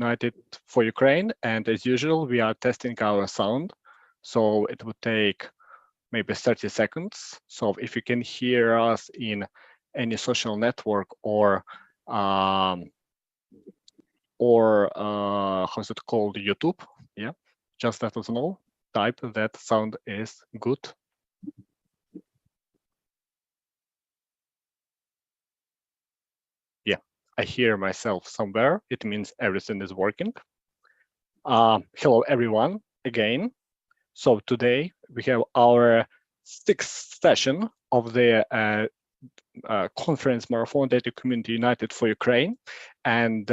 United for Ukraine, and as usual, we are testing our sound. So it would take maybe 30 seconds. So if you can hear us in any social network or how's it called, YouTube, yeah, just let us know. Type that sound is good. Yeah, I hear myself somewhere. It means everything is working. Hello, everyone, again. So today we have our 6th session of the conference Marathon Data Community United for Ukraine. And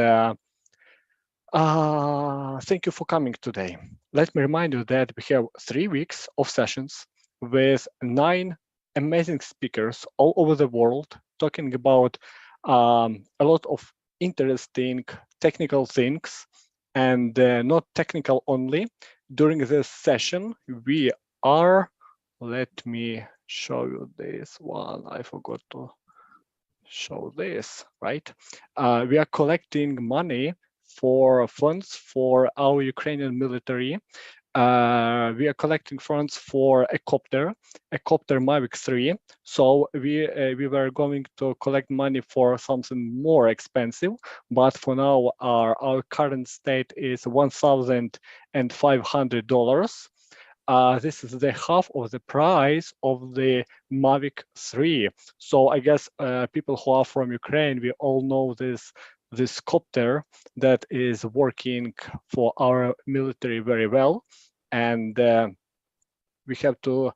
thank you for coming today. Let me remind you that we have 3 weeks of sessions with 9 amazing speakers all over the world talking about a lot of interesting technical things, and not technical only. During this session, we are, let me show you this one. I forgot to show this, right? We are collecting money for funds for our Ukrainian military. We are collecting funds for a copter Mavic 3. So we were going to collect money for something more expensive, but for now our current state is $1,500. This is the half of the price of the Mavic 3. So I guess people who are from Ukraine, we all know this copter that is working for our military very well. And we have to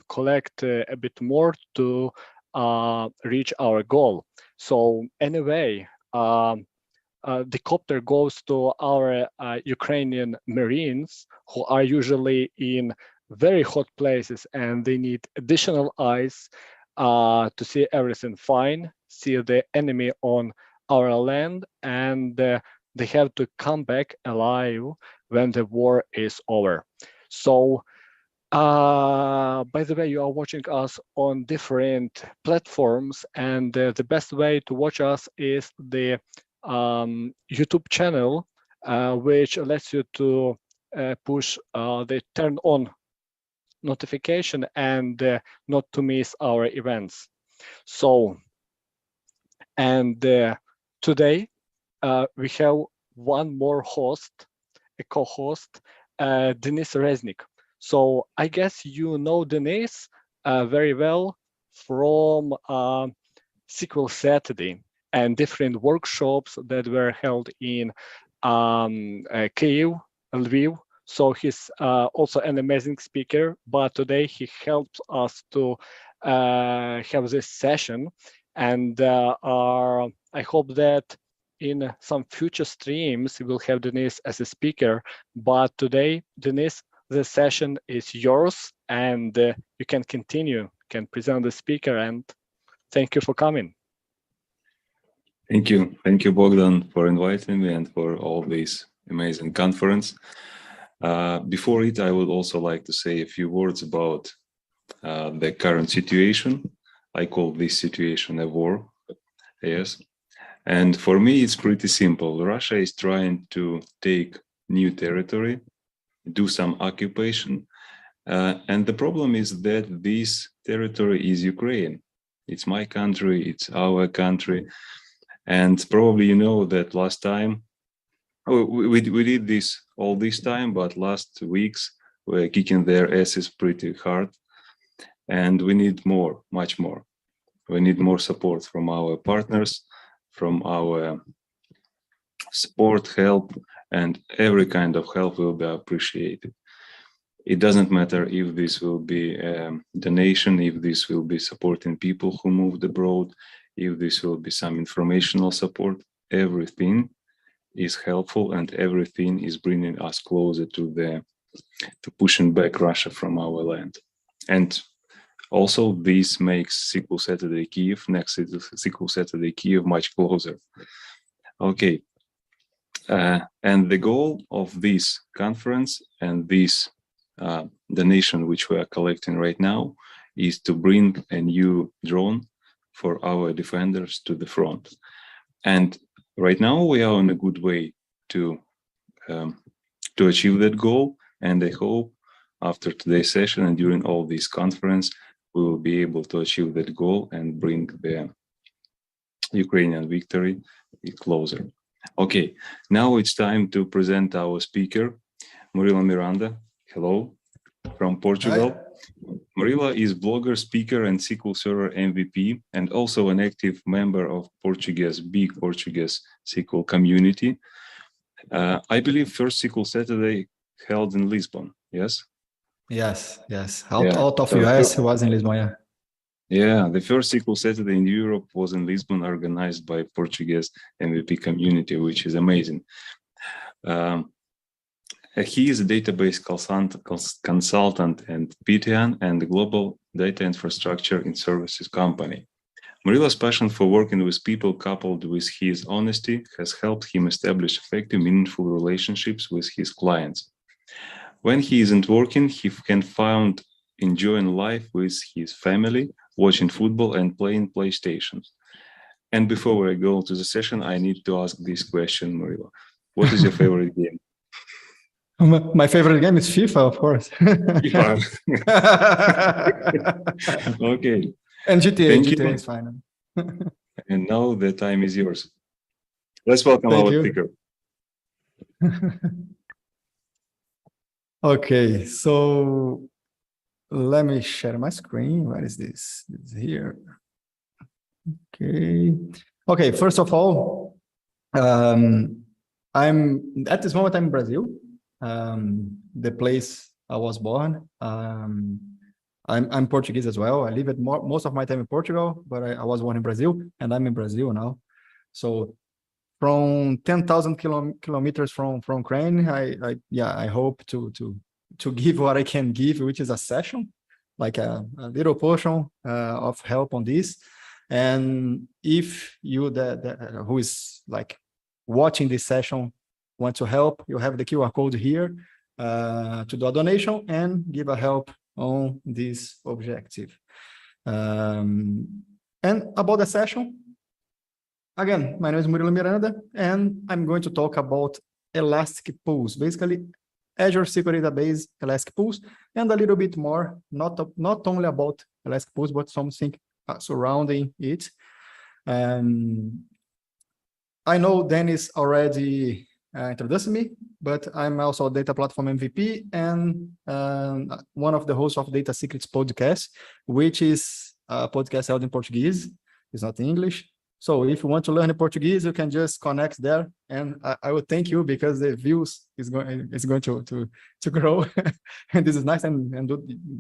collect a bit more to reach our goal. So anyway, the copter goes to our Ukrainian Marines who are usually in very hot places, and they need additional eyes to see everything fine, see the enemy on our land, and they have to come back alive when the war is over. So by the way, you are watching us on different platforms, and the best way to watch us is the YouTube channel, which lets you to push the turn on notification and not to miss our events. So, and today we have one more host, a co-host, Denis Reznik. So I guess you know Denis very well from SQL Saturday and different workshops that were held in Kyiv, Lviv. So he's also an amazing speaker, but today he helps us to have this session. And I hope that in some future streams, we'll have Denis as a speaker. But today, Denis, the session is yours, and you can continue, can present the speaker, and thank you for coming. Thank you, Bogdan, for inviting me and for all this amazing conference. Before it, I would also like to say a few words about the current situation. I call this situation a war, yes. And for me, it's pretty simple. Russia is trying to take new territory, do some occupation. And the problem is that this territory is Ukraine. It's my country, it's our country. And probably you know that last time, we did this all this time, but last weeks we're kicking their asses pretty hard. And we need more, much more. We need more support from our partners, from our support, help, and every kind of help will be appreciated. It doesn't matter if this will be a donation, if this will be supporting people who moved abroad, if this will be some informational support. Everything is helpful, and everything is bringing us closer to pushing back Russia from our land. And also, this makes SQL Saturday Kyiv, next SQL Saturday Kyiv, much closer. Okay, and the goal of this conference and this donation which we are collecting right now is to bring a new drone for our defenders to the front. And right now we are on a good way. to achieve that goal. And I hope after today's session and during all this conference, we will be able to achieve that goal and bring the Ukrainian victory closer. Okay, now it's time to present our speaker, Murilo Miranda. Hello, from Portugal. Hi. Murilo is blogger, speaker, and SQL Server MVP, and also an active member of big Portuguese SQL community. I believe first SQL Saturday held in Lisbon, yes? Yes. Yeah. Out of So US was in Lisbon, yeah. Yeah, the first SQL Saturday in Europe was in Lisbon, organized by Portuguese MVP community, which is amazing. He is a database consultant and PTN and a global data infrastructure and services company. Murilo's passion for working with people coupled with his honesty has helped him establish effective, meaningful relationships with his clients. When he isn't working, he can find enjoying life with his family, watching football and playing PlayStation. And before I go to the session, I need to ask this question, Murilo. What is your favorite game? My favorite game is FIFA, of course. FIFA. Okay. And GTA. Thank GTA you. is fine. And now the time is yours. Let's welcome Thank our you. speaker. Okay, so let me share my screen. Where is this? It's here. Okay. First of all, I'm at this moment I'm in Brazil, the place I was born. I'm Portuguese as well. I live most of my time in Portugal, but I was born in Brazil, and I'm in Brazil now. So from 10,000 kilometers from Ukraine, I hope to give what I can give, which is a session, like a little portion of help on this. And if you who is like watching this session want to help, you have the QR code here to do a donation and give a help on this objective. And about the session, again, my name is Murilo Miranda, and I'm going to talk about Elastic Pools, basically Azure SQL Database Elastic Pools, and a little bit more, not only about Elastic Pools, but something surrounding it. I know Dennis already introduced me, but I'm also a data platform MVP and one of the hosts of Data Secrets podcast, which is a podcast held in Portuguese. It's not in English. So if you want to learn Portuguese, you can just connect there, and I will thank you because the views is going to grow, and this is nice, and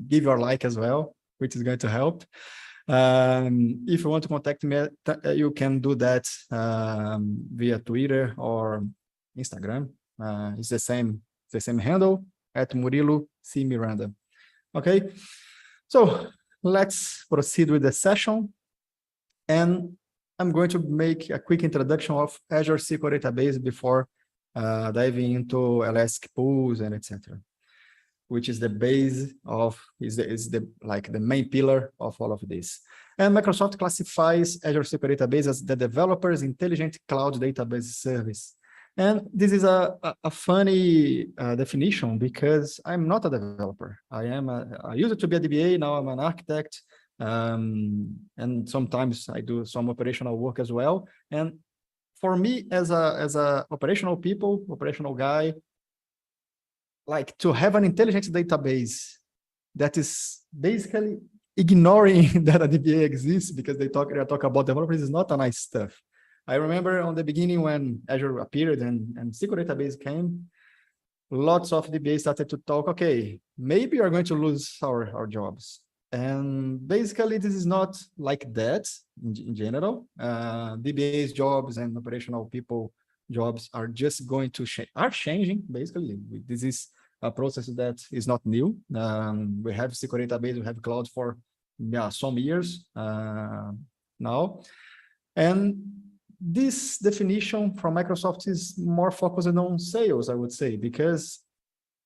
give your like as well, which is going to help. If you want to contact me, you can do that via Twitter or Instagram. It's the same handle at Murilo C. Miranda. Okay, so let's proceed with the session, and I'm going to make a quick introduction of Azure SQL Database before diving into Elastic Pools and etc., which is the base of is the main pillar of all of this. And Microsoft classifies Azure SQL Database as the developer's intelligent cloud database service. And this is a funny definition because I'm not a developer. I used to be a DBA, now I'm an architect. And sometimes I do some operational work as well. And for me, as a operational guy, like to have an intelligent database that is basically ignoring that a DBA exists because they talk about developers is not a nice stuff. I remember on the beginning when Azure appeared and SQL database came, lots of DBAs started to talk, okay, maybe you're going to lose our jobs. And basically, this is not like that in general. DBA's jobs and operational people jobs are just going to changing. Basically, this is a process that is not new. We have SQL database, we have cloud for some years now. And this definition from Microsoft is more focused on sales, I would say, because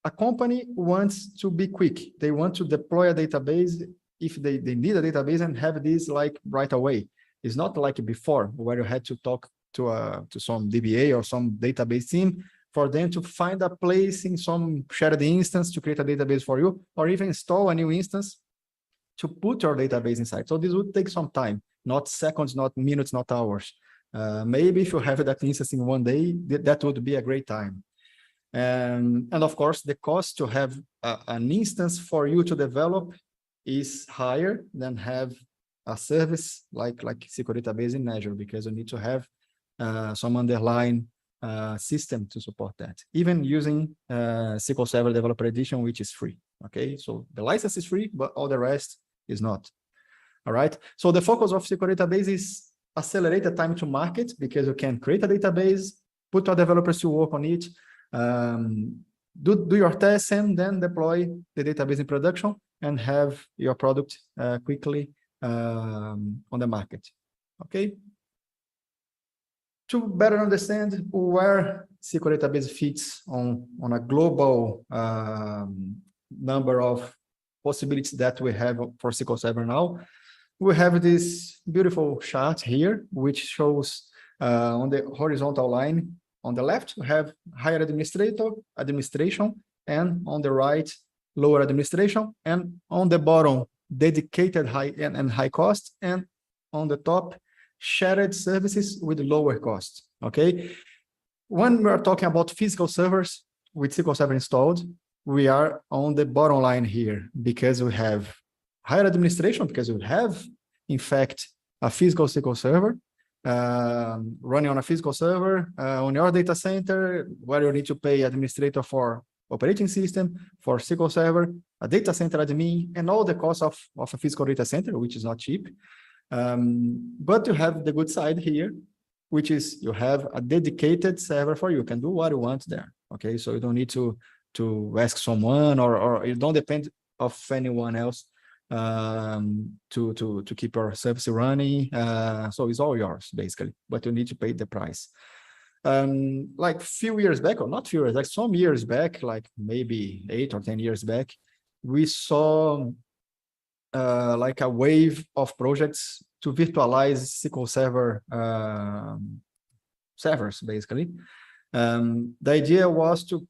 a company wants to be quick. They want to deploy a database if they need a database and have this like right away. It's not like before where you had to talk to some DBA or some database team for them to find a place in some shared instance to create a database for you, or even install a new instance to put your database inside. So this would take some time, not seconds, not minutes, not hours. Maybe if you have that instance in one day, that would be a great time. And of course, the cost to have an instance for you to develop is higher than have a service like SQL database in Azure, because you need to have some underlying system to support that, even using SQL Server Developer Edition, which is free. Okay, so the license is free, but all the rest is not. All right, so the focus of SQL database is accelerate the time to market, because you can create a database, put our developers to work on it, do your tests, and then deploy the database in production and have your product quickly on the market. Okay. To better understand where SQL database fits on a global number of possibilities that we have for SQL Server now, we have this beautiful chart here, which shows on the horizontal line, on the left, we have higher administration, and on the right, lower administration, and on the bottom, dedicated high and high cost, and on the top, shared services with lower cost. Okay. When we are talking about physical servers with SQL Server installed, we are on the bottom line here, because we have higher administration, because we have, in fact, a physical SQL server running on a physical server on your data center, where you need to pay administrator for operating system, for SQL Server, a data center admin, and all the costs of a physical data center, which is not cheap. But you have the good side here, which is you have a dedicated server for you. You can do what you want there. Okay, so you don't need to ask someone, or you don't depend of anyone else to keep your service running. So it's all yours basically, but you need to pay the price. Like few years back, or not few years, like some years back, like maybe 8 or 10 years back, we saw like a wave of projects to virtualize SQL Server servers, basically. The idea was to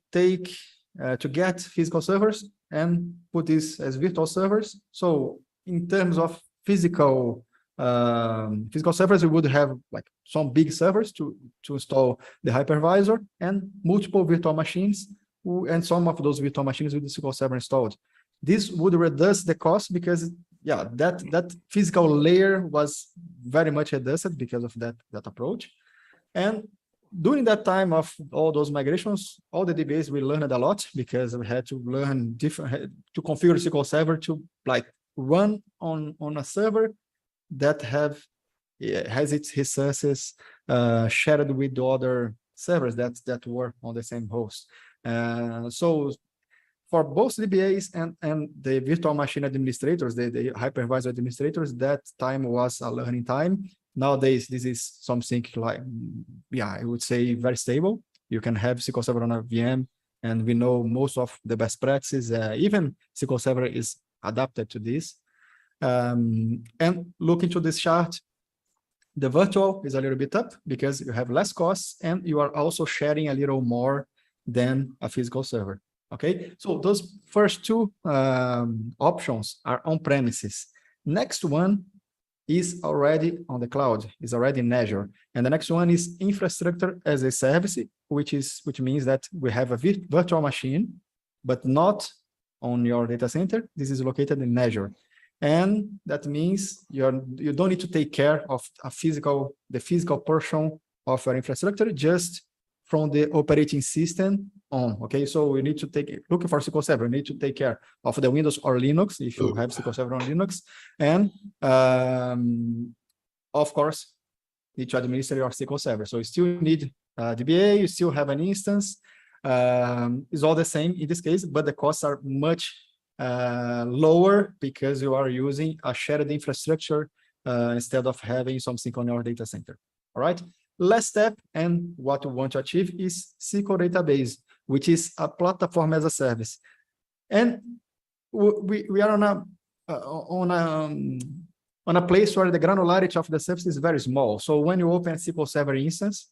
get physical servers and put this as virtual servers. So in terms of physical servers, we would have like some big servers to install the hypervisor, and multiple virtual machines, and some of those virtual machines with the SQL Server installed. This would reduce the cost, because yeah, that physical layer was very much reduced because of that approach. And during that time of all those migrations, all the DBAs, we learned a lot, because we had to learn to configure SQL Server to like run on a server that has its resources shared with the other servers that were on the same host. So for both DBAs and the virtual machine administrators, the hypervisor administrators, that time was a learning time. Nowadays, this is something like, yeah, I would say very stable. You can have SQL Server on a VM, and we know most of the best practices. Even SQL Server is adapted to this. And looking to this chart, the virtual is a little bit up, because you have less costs, and you are also sharing a little more than a physical server. Okay, so those first two options are on premises. Next one is already on the cloud, is already in Azure. And the next one is infrastructure as a service, which means that we have a virtual machine, but not on your data center. This is located in Azure. And that means you don't need to take care of the physical portion of your infrastructure, just from the operating system on. Okay, so we need to looking for SQL Server, we need to take care of the Windows or Linux, if you have SQL Server on Linux, and of course, need to administer your SQL Server. So you still need DBA, you still have an instance. It's all the same in this case, but the costs are much lower, because you are using a shared infrastructure instead of having something on your data center. All right. Last step, and what we want to achieve, is SQL database, which is a platform as a service. And we are on a on a place where the granularity of the surface is very small. So when you open a SQL Server instance,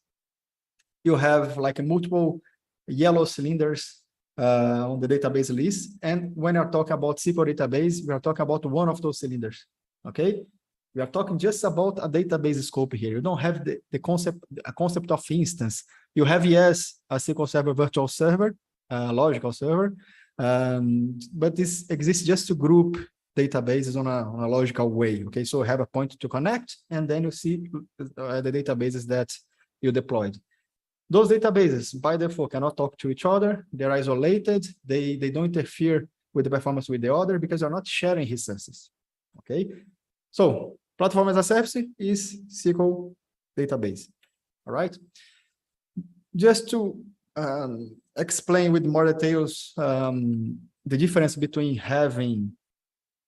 you have like multiple yellow cylinders on the database list. And when you're talking about SQL database, we are talking about one of those cylinders, okay? We are talking just about a database scope here. You don't have the concept of instance. You have, yes, a SQL Server virtual server, logical server, but this exists just to group databases on a logical way, okay? So you have a point to connect, and then you see the databases that you deployed. Those databases, by default, cannot talk to each other. They're isolated. They don't interfere with the performance with the other because they're not sharing resources, okay? So platform as a service is SQL database, all right? Just to explain with more details the difference between having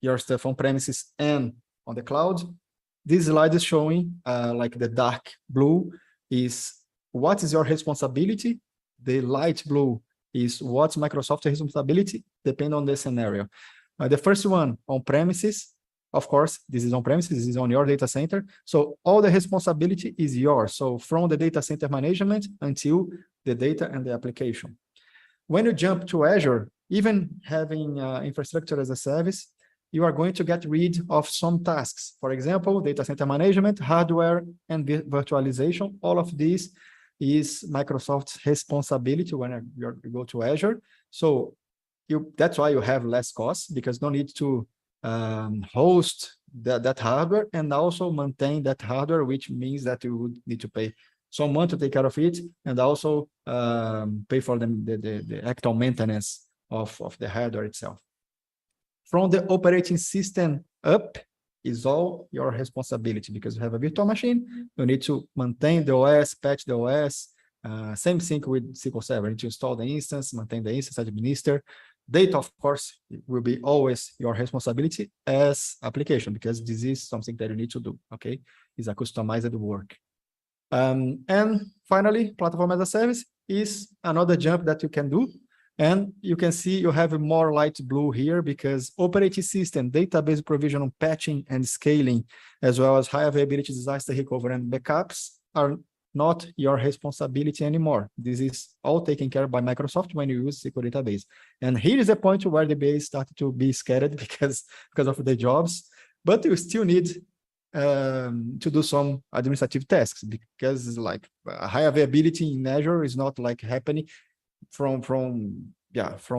your stuff on premises and on the cloud, this slide is showing like the dark blue is what is your responsibility, the light blue is what's Microsoft's responsibility, depending on the scenario. The first one, on premises, of course, this is on premises, this is on your data center. So all the responsibility is yours. So from the data center management until the data and the application. When you jump to Azure, even having infrastructure as a service, you are going to get rid of some tasks. For example, data center management, hardware, and virtualization. All of this is Microsoft's responsibility when you go to Azure. So that's why you have less costs, because no need to host that hardware and also maintain that hardware, which means that you would need to pay someone to take care of it and also pay for the actual maintenance of the hardware itself. From the operating system up is all your responsibility, because you have a virtual machine, you need to maintain the OS, patch the OS, same thing with SQL Server, you need to install the instance, maintain the instance, administer. Data, of course, will be always your responsibility as application, because this is something that you need to do, okay? It's a customized work. And finally, platform as a service is another jump that you can do. And you can see you have a more light blue here because operating system, database provision, patching and scaling, as well as high availability disaster recovery and backups are not your responsibility anymore. This is all taken care of by Microsoft when you use SQL database. And here is a point where the base started to be scattered because of the jobs, but you still need to do some administrative tasks, because like high availability in Azure is not like happening from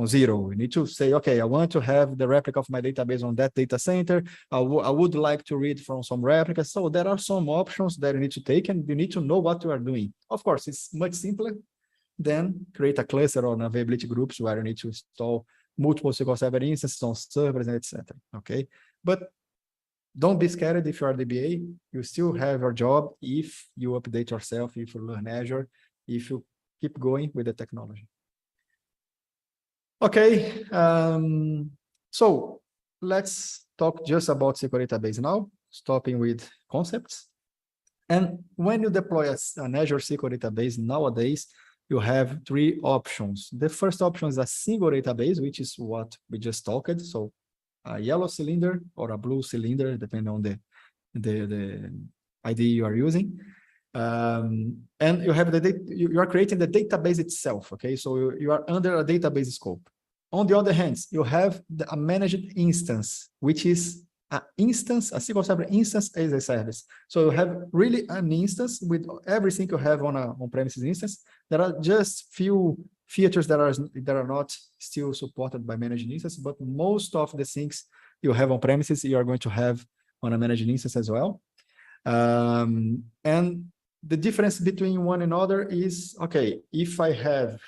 zero. You need to say, okay, I want to have the replica of my database on that data center. I would like to read from some replicas. So there are some options that you need to take, and you need to know what you are doing. Of course, it's much simpler than create a cluster on availability groups where you need to install multiple SQL Server instances on servers, etc. Okay, but don't be scared if you are DBA. You still have your job if you update yourself, if you learn Azure, if you keep going with the technology. Okay, so let's talk just about SQL database now, stopping with concepts. And when you deploy an Azure SQL database nowadays, you have three options. The first option is a single database, which is what we just talked. So a yellow cylinder or a blue cylinder, depending on the ID you are using. And you have you are creating the database itself, okay? So you are under a database scope. On the other hand, you have a managed instance, which is an instance, a SQL Server instance as a service. So you have really an instance with everything you have on a on-premises instance. There are just few features that are not still supported by managed instance, but most of the things you have on premises, you are going to have on a managed instance as well. And the difference between one another is, okay, if I have,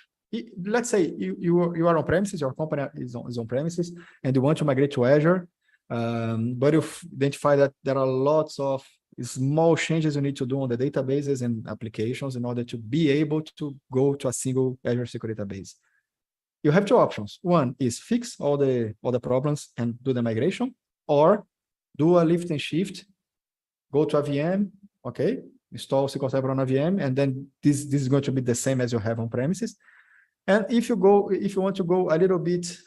let's say you are on premises, your company is on premises, and you want to migrate to Azure, but you identify that there are lots of small changes you need to do on the databases and applications in order to be able to go to a single Azure SQL database. You have two options. One is fix all the problems and do the migration, or do a lift and shift, go to a VM, okay, install SQL Server on a VM, and then this is going to be the same as you have on premises. And if you want to go a little bit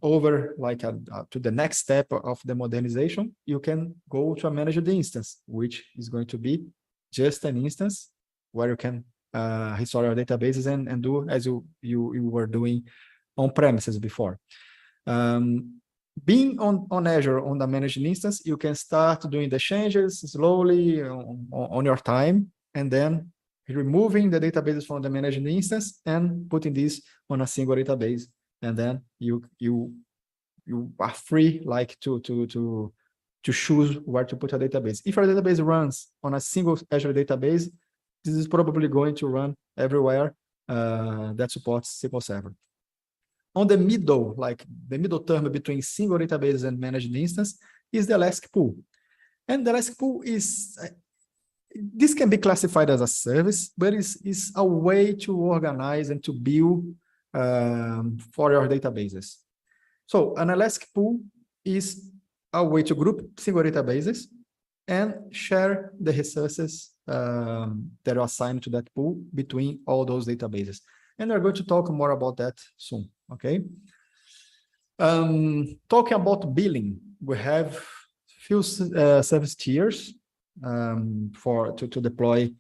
over like to the next step of the modernization, you can go to a managed instance, which is going to be just an instance where you can restore your databases and do as you were doing on premises before. Being on Azure on the managed instance, you can start doing the changes slowly on your time, and then removing the databases from the managed instance and putting this on a single database, and then you are free like to choose where to put a database. If your database runs on a single Azure database, this is probably going to run everywhere that supports SQL Server. On the middle, like the middle term between single database and managed instance, is the Elastic Pool. And the Elastic Pool is, this can be classified as a service, but it's a way to organize and to build for your databases. So an Elastic Pool is a way to group single databases and share the resources that are assigned to that pool between all those databases. And we're going to talk more about that soon, okay? Talking about billing, we have few service tiers to deploy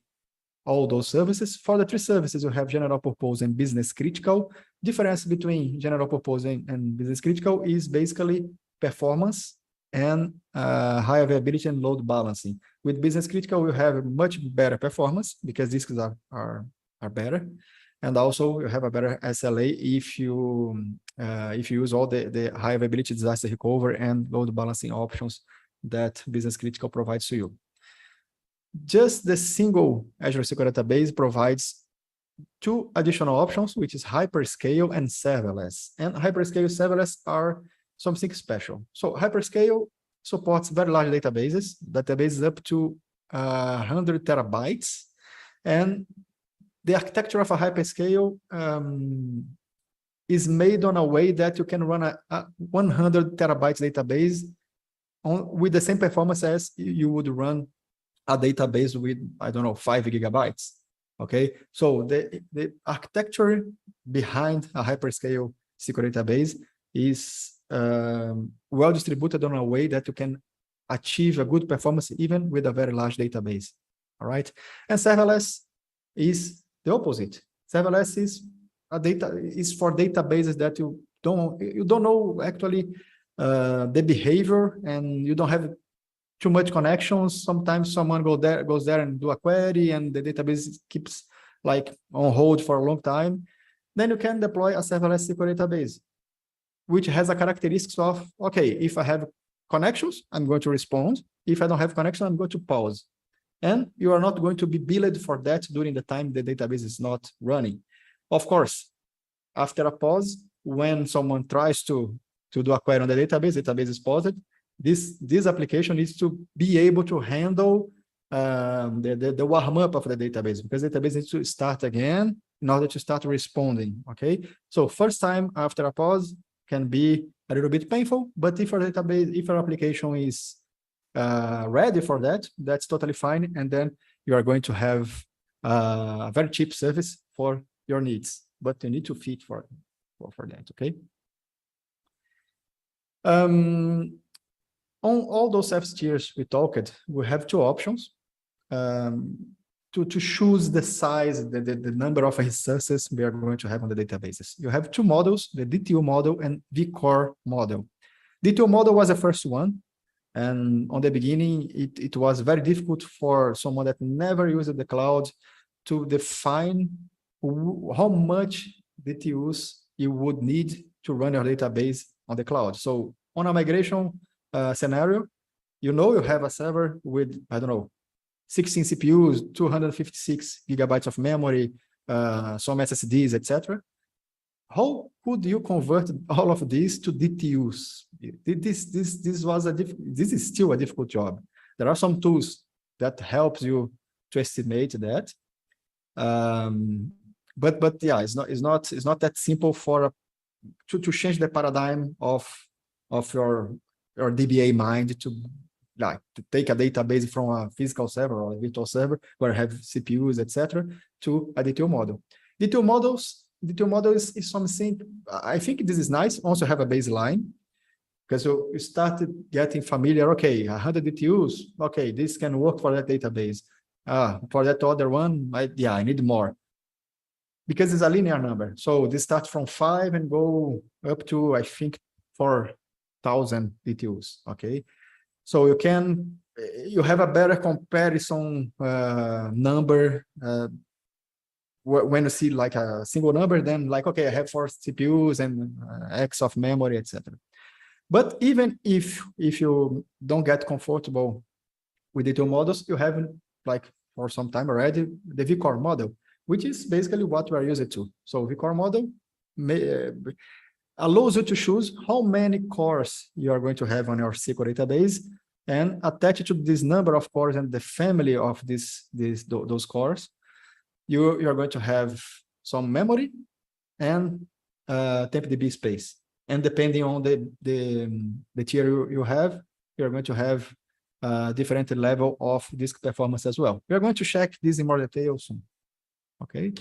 all those services. For the three services, you have general purpose and business critical. Difference between general purpose and business critical is basically performance and high availability and load balancing. With business critical, you have much better performance because disks are better. And also you have a better SLA if you use all the high availability disaster recovery and load balancing options that business critical provides to you. Just the single Azure SQL database provides two additional options, which is hyperscale and serverless. And hyperscale serverless are something special. So hyperscale supports very large databases up to 100 terabytes. And the architecture of a hyperscale is made on a way that you can run a 100 terabytes database with the same performance as you would run a database with, I don't know, 5 gigabytes. Okay, so the architecture behind a hyperscale SQL database is well distributed on a way that you can achieve a good performance even with a very large database. All right, and serverless is the opposite. Serverless is for databases that you don't know actually the behavior, and you don't have too much connections. Sometimes someone goes there and do a query, and the database keeps like on hold for a long time. Then you can deploy a serverless SQL database, which has a characteristics of, okay, if I have connections, I'm going to respond. If I don't have connection, I'm going to pause. And you are not going to be billed for that during the time the database is not running. Of course, after a pause, when someone tries to do a query on the database is paused. This application needs to be able to handle the warm-up of the database, because the database needs to start again in order to start responding, okay? So first time after a pause can be a little bit painful, but if your application is ready for that, that's totally fine. And then you are going to have a very cheap service for your needs, but you need to fit for that, okay? On all those service tiers we talked, we have two options to choose the size, the number of resources we are going to have on the databases. You have two models, the DTU model and vCore model. DTU model was the first one. And on the beginning, it was very difficult for someone that never used the cloud to define how much DTUs you would need to run your database on the cloud. So on a migration scenario, you have a server with, I don't know, 16 CPUs, 256 gigabytes of memory, some SSDs, etc. How could you convert all of these to DTUs? This is still a difficult job. There are some tools that helps you to estimate that, but yeah, it's not that simple to change the paradigm of your DBA mind to take a database from a physical server or a virtual server where I have CPUs, etc., to a DTU model. DTU models the DTU model is something, I think this is nice. Also have a baseline, because you started getting familiar. Okay, 100 DTUs. Okay, this can work for that database. For that other one, I need more. Because it's a linear number. So this starts from 5 and go up to, I think, 4,000 DTUs, okay? So you have a better comparison number when you see like a single number, then like, okay, I have 4 CPUs and X of memory, etc. But even if you don't get comfortable with the two models, you have, like for some time already, the vCore model, which is basically what we are used to. So vCore model allows you to choose how many cores you are going to have on your SQL database, and attach it to this number of cores and the family of those cores. You are going to have some memory and TempDB space. And depending on the tier you have, you're going to have different level of disk performance as well. We are going to check this in more detail soon. Okay.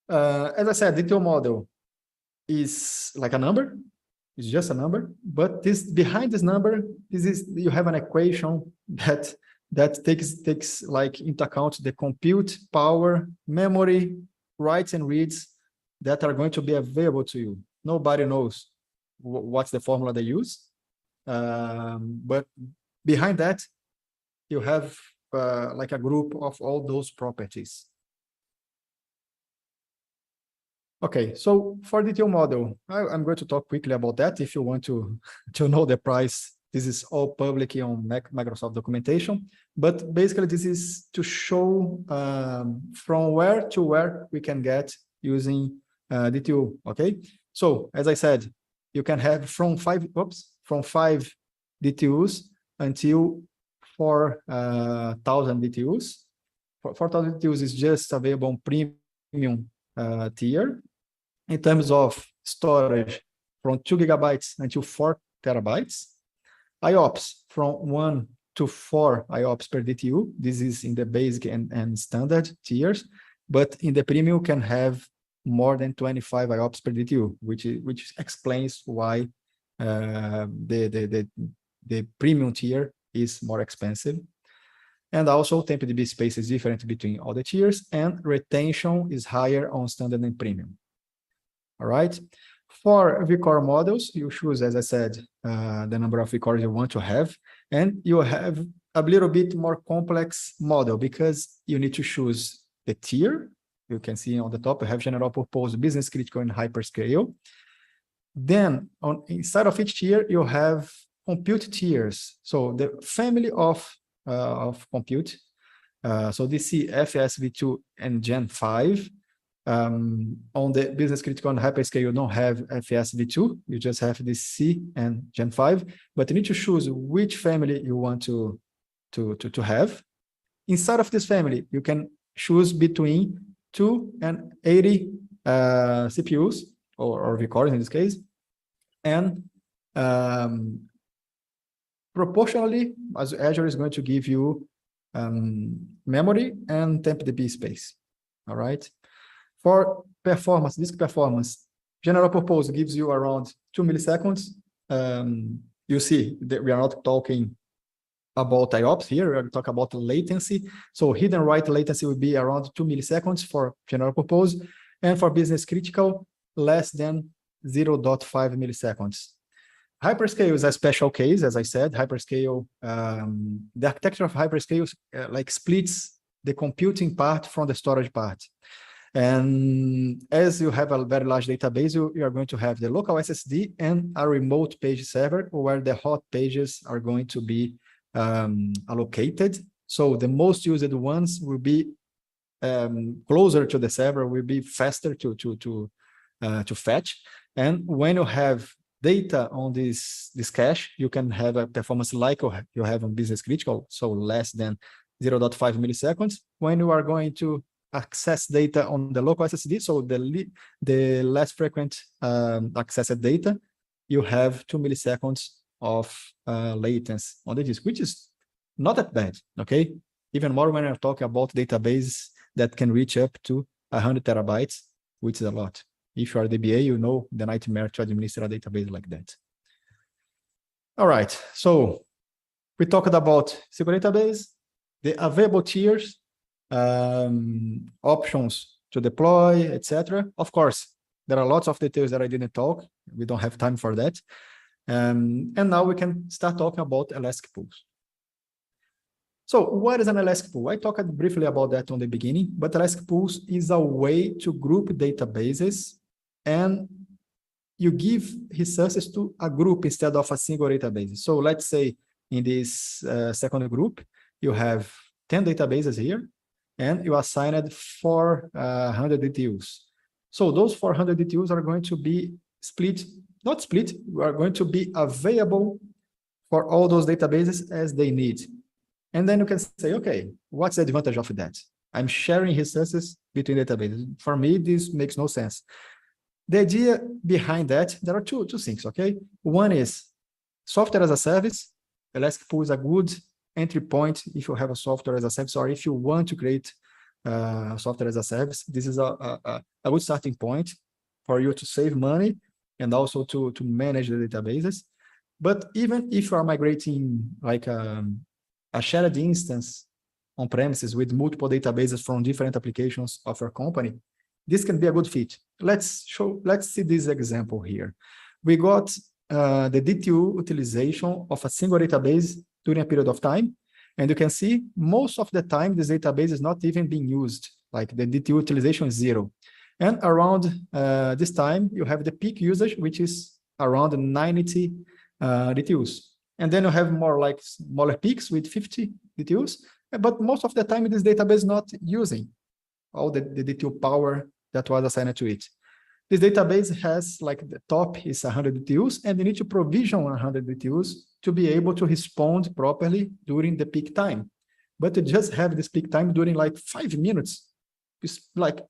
As I said, DTU model is like a number. It's just a number, but behind this number, you have an equation that takes like into account the compute power, memory, writes and reads that are going to be available to you. Nobody knows what's the formula they use, but behind that, you have like a group of all those properties. Okay, so for the DTU model, I'm going to talk quickly about that. If you want to know the price, this is all public on Microsoft documentation. But basically, this is to show from where to where we can get using DTU. Okay, so as I said, you can have from 5 DTUs until 4,000 DTUs. 4,000 DTUs is just available on premium tier. In terms of storage, from 2 gigabytes until 4 terabytes. IOPS from 1 to 4 IOPS per DTU. This is in the basic and standard tiers, but in the premium can have more than 25 IOPS per DTU, which explains why the premium tier is more expensive. And also TempDB space is different between all the tiers, and retention is higher on standard and premium. All right. For vCore models, you choose, as I said, the number of vCores you want to have, and you have a little bit more complex model because you need to choose the tier. You can see on the top, you have general purpose, business critical, and hyperscale. Then inside of each tier, you have compute tiers. So the family of compute. So this is FSV2 and Gen 5. On the business critical and hyperscale, you don't have FSV2, you just have the C and Gen 5, but you need to choose which family you want to have. Inside of this family, you can choose between 2 and 80 CPUs, or vCores in this case, and proportionally, as Azure is going to give you memory and TempDB space, all right? For performance, disk performance, general purpose gives you around 2 milliseconds. You see that we are not talking about IOPS here, we are talking about latency. So hidden write latency will be around 2 milliseconds for general purpose, and for business critical, less than 0.5 milliseconds. Hyperscale is a special case, as I said. Hyperscale, the architecture of hyperscale like splits the computing part from the storage part. And as you have a very large database, you are going to have the local SSD and a remote page server where the hot pages are going to be allocated. So the most used ones will be closer to the server, will be faster to fetch. And when you have data on this cache, you can have a performance like you have on business critical, so less than 0.5 milliseconds. When you are going to access data on the local SSD, so the less frequent accessed data, you have 2 milliseconds of latency on the disk, which is not that bad, okay? Even more when I'm talking about database that can reach up to 100 terabytes, which is a lot. If you are DBA, you know the nightmare to administer a database like that. All right, so we talked about SQL database, the available tiers, options to deploy, etc. Of course, there are lots of details that I didn't talk. We don't have time for that. And now we can start talking about Elastic pools. So what is an Elastic pool? I talked briefly about that on the beginning, but Elastic pools is a way to group databases, and you give resources to a group instead of a single database. So let's say in this second group, you have 10 databases here, and you assigned 400 DTUs. So those 400 DTUs are going to be split, not split, are going to be available for all those databases as they need. And then you can say, okay, what's the advantage of that? I'm sharing resources between databases. For me, this makes no sense. The idea behind that, there are two things, okay? One is software as a service. Elastic Pool is a good entry point if you have a software as a service, or if you want to create software as a service. This is a good starting point for you to save money and also to manage the databases. But even if you are migrating like a shared instance on premises with multiple databases from different applications of your company, this can be a good fit. Let's see this example here. We got the DTU utilization of a single database during a period of time. And you can see most of the time, this database is not even being used. Like the DTU utilization is 0. And around this time, you have the peak usage, which is around 90 DTUs. And then you have more like smaller peaks with 50 DTUs. But most of the time, this database is not using all the DTU power that was assigned to it. This database has like the top is 100 DTUs, and you need to provision 100 DTUs to be able to respond properly during the peak time. But to just have this peak time during like 5 minutes, it's like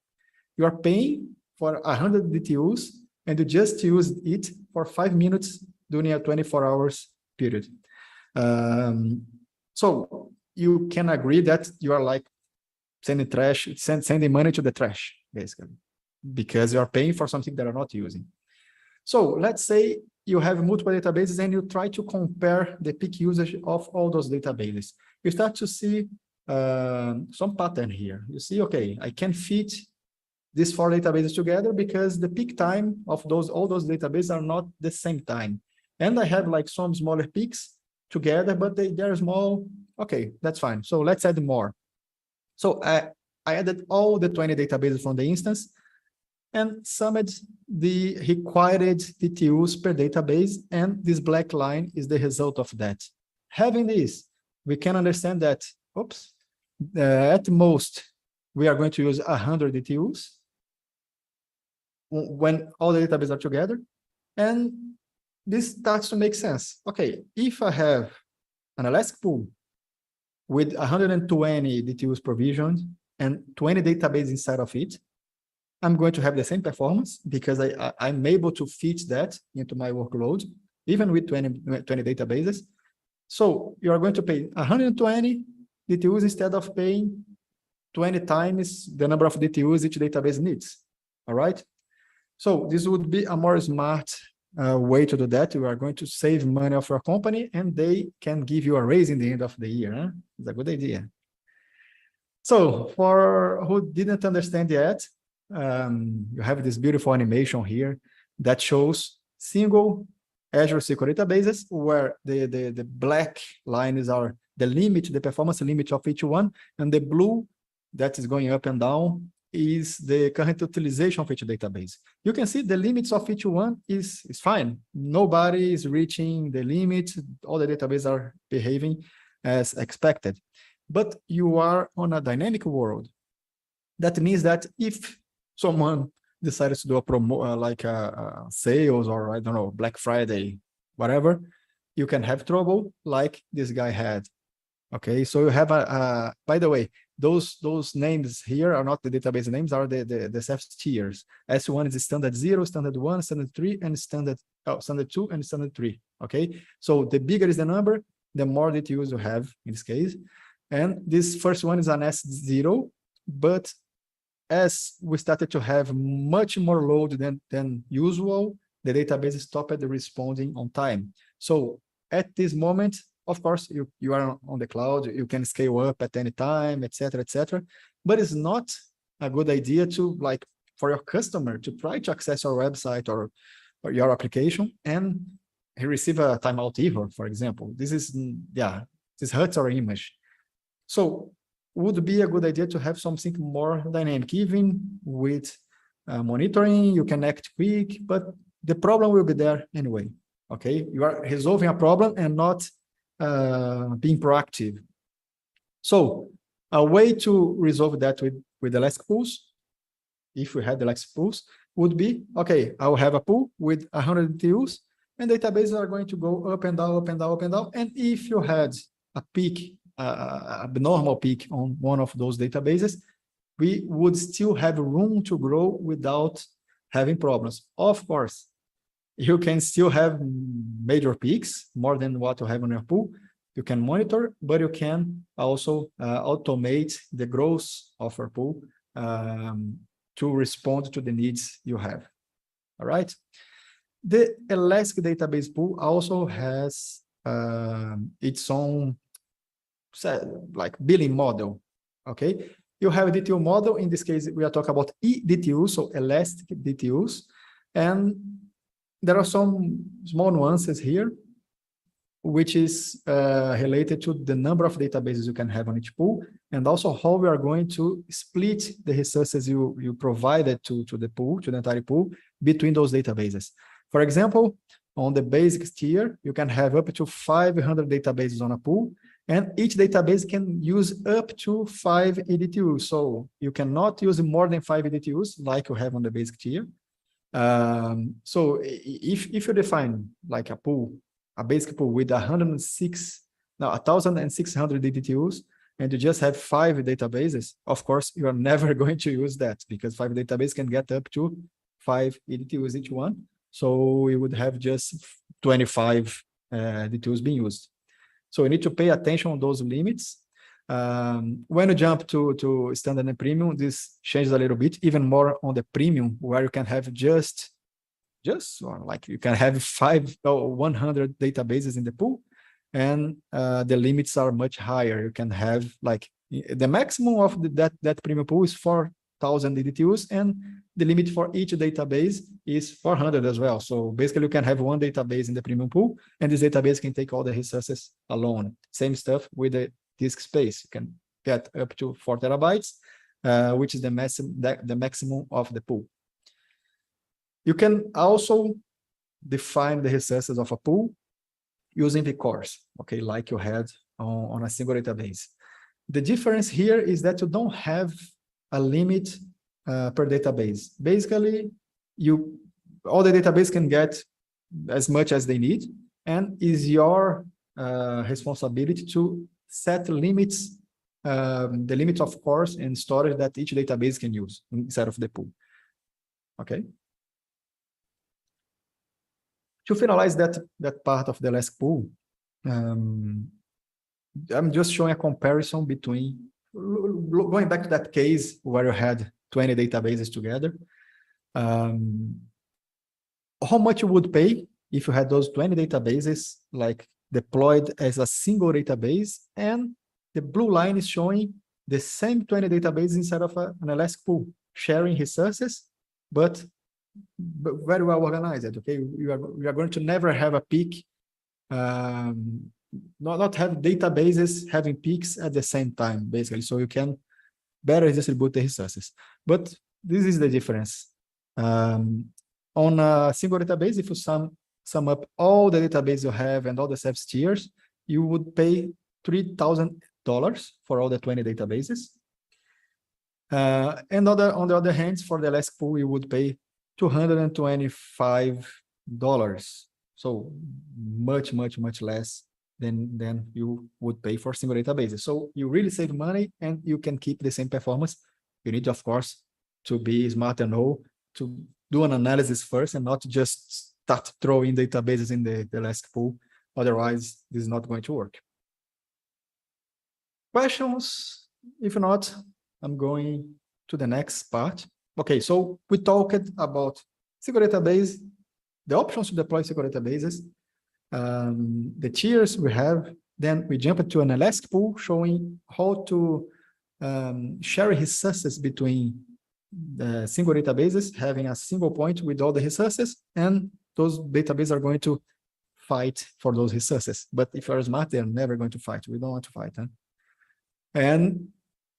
you are paying for 100 DTUs and you just use it for 5 minutes during a 24 hours period. So you can agree that you are like sending money to the trash, basically, because you are paying for something that are not using. So let's say you have multiple databases and you try to compare the peak usage of all those databases. You start to see some pattern here. You see, okay, I can fit these 4 databases together because the peak time of all those databases are not the same time. And I have like some smaller peaks together, but they're small. Okay, that's fine. So let's add more. So I added all the 20 databases from the instance and summed the required DTUs per database, and this black line is the result of that. Having this, we can understand that, at most, we are going to use 100 DTUs when all the databases are together, and this starts to make sense. Okay, if I have an Elastic pool with 120 DTUs provisioned and 20 databases inside of it, I'm going to have the same performance because I'm able to fit that into my workload, even with 20 databases. So you are going to pay 120 DTUs instead of paying 20 times the number of DTUs each database needs. All right. So this would be a more smart way to do that. You are going to save money of your company and they can give you a raise in the end of the year. Huh? It's a good idea. So for who didn't understand yet, you have this beautiful animation here that shows single Azure SQL databases where the black lines are the limit, the performance limit of each one, and the blue that is going up and down is the current utilization of each database. You can see the limits of each one is fine. Nobody is reaching the limit. All the databases are behaving as expected. But you are on a dynamic world. That means that if someone decides to do a promo, like a sales or I don't know, Black Friday, whatever, you can have trouble like this guy had. Okay, so you have by the way, those names here are not the database names, are the service tiers. S1 is standard 0, standard 1, standard 3, and standard 2 and standard 3. Okay, so the bigger is the number, the more DTUs you have in this case. And this first one is an S0, but as we started to have much more load than usual, the database stopped responding on time. So at this moment, of course, you are on the cloud, you can scale up at any time, etc., but it's not a good idea to, like, for your customer to try to access your website or your application and receive a timeout error, for example. This is, this hurts our image. So would be a good idea to have something more dynamic, even with monitoring. You can act quick, but the problem will be there anyway. Okay, you are resolving a problem and not being proactive. So a way to resolve that with the Elastic pools, if we had the Elastic pools, would be, okay, I will have a pool with 100 DTUs, and databases are going to go up and down, up and down, up and down. And if you had a peak, abnormal peak on one of those databases, we would still have room to grow without having problems. Of course, you can still have major peaks, more than what you have on your pool. You can monitor, but you can also automate the growth of your pool to respond to the needs you have. All right. The Elastic database pool also has its own like billing model. Okay, you have a DTU model. In this case, we are talking about eDTUs, so Elastic DTUs, and there are some small nuances here, which is related to the number of databases you can have on each pool, and also how we are going to split the resources you provided to the pool, to the entire pool, between those databases. For example, on the basic tier, you can have up to 500 databases on a pool, and each database can use up to 5 eDTUs. So you cannot use more than 5 eDTUs like you have on the basic tier. So if you define like a pool, a basic pool with 1,600 DTUs, and you just have 5 databases, of course, you are never going to use that, because 5 databases can get up to 5 DTUs each one. So we would have just 25 DTUs being used. So we need to pay attention on those limits. When you jump to standard and premium, this changes a little bit, even more on the premium, where you can have just like you can have 5 or 100 databases in the pool, and the limits are much higher. You can have like the maximum of that premium pool is 4,000 DTUs, and the limit for each database is 400 as well. So basically, you can have one database in the premium pool, and this database can take all the resources alone. Same stuff with the disk space. You can get up to 4 terabytes, which is the maximum of the pool. You can also define the resources of a pool using the cores, okay, like you had on a single database. The difference here is that you don't have a limit per database. Basically, all the database can get as much as they need, and is your responsibility to set limits, the limits of cores and storage that each database can use inside of the pool. Okay. To finalize that part of the Elastic pool, I'm just showing a comparison between, going back to that case where you had 20 databases together, how much you would pay if you had those 20 databases like deployed as a single database, and the blue line is showing the same 20 databases inside of an Elastic pool, sharing resources, but very well organized. Okay, we are going to never have a peak, not have databases having peaks at the same time, basically, so you can better distribute the resources. But this is the difference. On a single database, if you sum up all the databases you have and all the service tiers, you would pay $3,000 for all the 20 databases. And on the other hand, for the Elastic pool, you would pay $225. So much less than you would pay for single databases. So you really save money, and you can keep the same performance. You need, of course, to be smart and know to do an analysis first, and not just start throwing databases in the Elastic pool. Otherwise, this is not going to work. Questions? If not, I'm going to the next part. Okay, so we talked about SQL database, the options to deploy SQL databases, the tiers we have. Then we jump into an Elastic pool showing how to share resources between the single databases, having a single point with all the resources, and those databases are going to fight for those resources. But if you're smart, they're never going to fight. We don't want to fight. Huh? And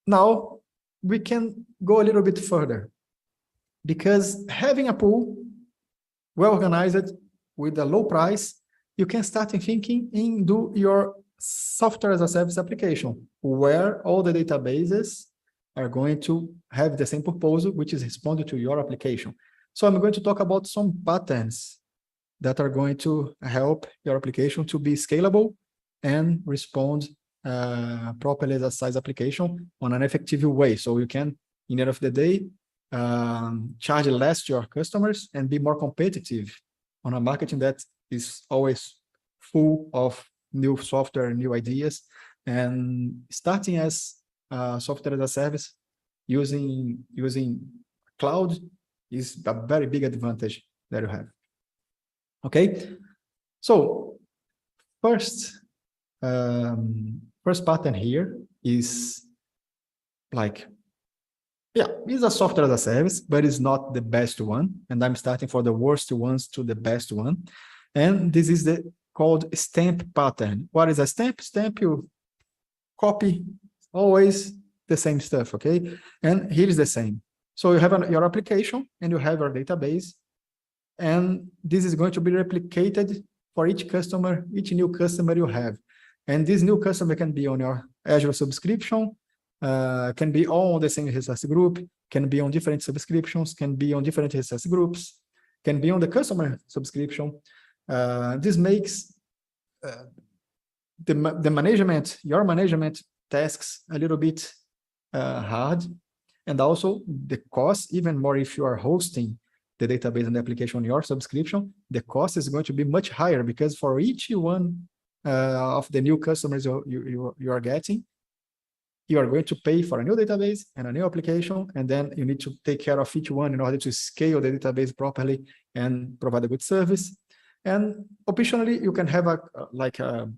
now we can go a little bit further, because having a pool well organized with a low price, you can start thinking in do your software as a service application, where all the databases are going to have the same proposal, which is responding to your application. So I'm going to talk about some patterns that are going to help your application to be scalable and respond properly as a size application on an effective way. So you can, in the end of the day, charge less to your customers and be more competitive on a marketing that is always full of new software, new ideas, and starting as software as a service using cloud is a very big advantage that you have. Okay, so first pattern here is like, yeah, it's a software as a service, but it's not the best one. And I'm starting for the worst ones to the best one. And this is the called stamp pattern. What is a stamp? Stamp, you copy always the same stuff, okay? And here is the same. So you have your application and you have your database, and this is going to be replicated for each customer, each new customer you have. And this new customer can be on your Azure subscription, can be all on the same resource group, can be on different subscriptions, can be on different resource groups, can be on the customer subscription. This makes the management, your management tasks a little bit hard, and also the cost, even more if you are hosting the database and the application on your subscription, the cost is going to be much higher, because for each one of the new customers you are getting, you are going to pay for a new database and a new application, and then you need to take care of each one in order to scale the database properly and provide a good service. And optionally, you can have a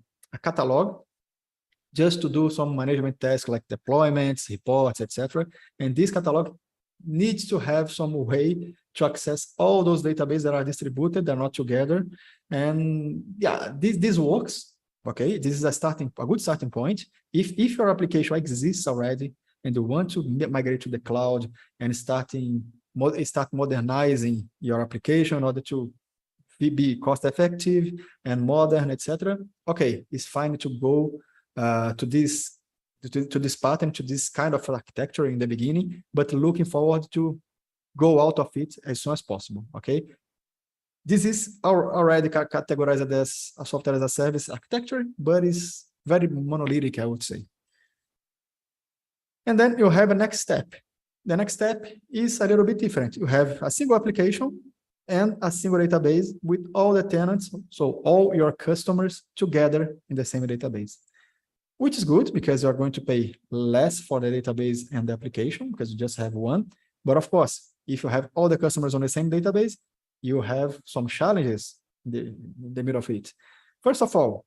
catalog just to do some management tasks like deployments, reports, etc. And this catalog needs to have some way to access all those databases that are distributed, they're not together. And yeah, this works. Okay, this is a good starting point. If your application exists already and you want to migrate to the cloud and start modernizing your application in order to be cost effective and modern, etc. Okay, it's fine to go to this pattern, to this kind of architecture in the beginning, but looking forward to go out of it as soon as possible. Okay, this is already categorized as a software as a service architecture, but it's very monolithic, I would say. And then you have a next step. The next step is a little bit different. You have a single application and a single database with all the tenants, so all your customers together in the same database, which is good because you're going to pay less for the database and the application because you just have one. But of course, if you have all the customers on the same database, you have some challenges in the middle of it. First of all,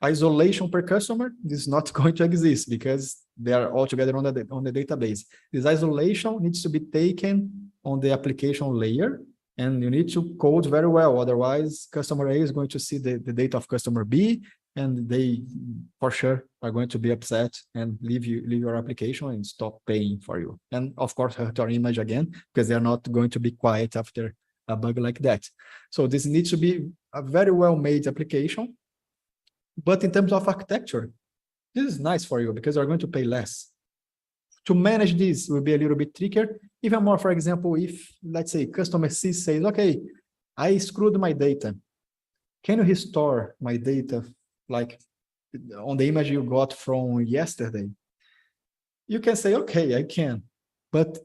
isolation per customer is not going to exist because they are all together on the database. This isolation needs to be taken on the application layer, and you need to code very well. Otherwise, customer A is going to see the data of customer B, and they for sure are going to be upset and leave your application and stop paying for you. And of course, hurt your image again, because they're not going to be quiet after a bug like that. So this needs to be a very well-made application. But in terms of architecture, this is nice for you because you're going to pay less. To manage this will be a little bit trickier. Even more, for example, if, let's say, customer C says, okay, I screwed my data. Can you restore my data like on the image you got from yesterday? You can say, okay, I can. But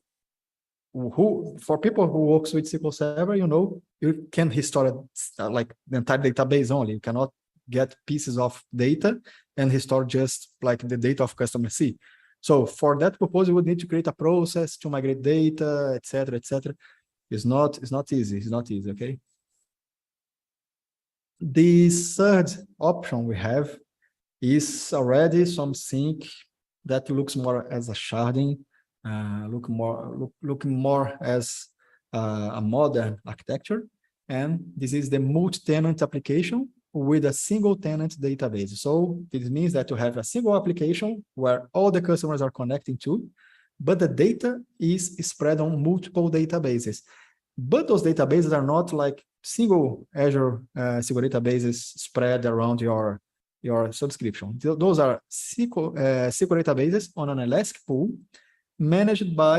for people who works with SQL Server, you can restore like the entire database only. You cannot get pieces of data and restore just like the data of customer C. So for that purpose, you would need to create a process to migrate data, etc., etc. It's not easy. It's not easy. Okay. The third option we have is already something that looks more as a sharding, looking more as a modern architecture, and this is the multi-tenant application with a single tenant database. So this means that you have a single application where all the customers are connecting to, but the data is spread on multiple databases. But those databases are not like single Azure single databases spread around your subscription. Those are SQL databases on an Elastic pool managed by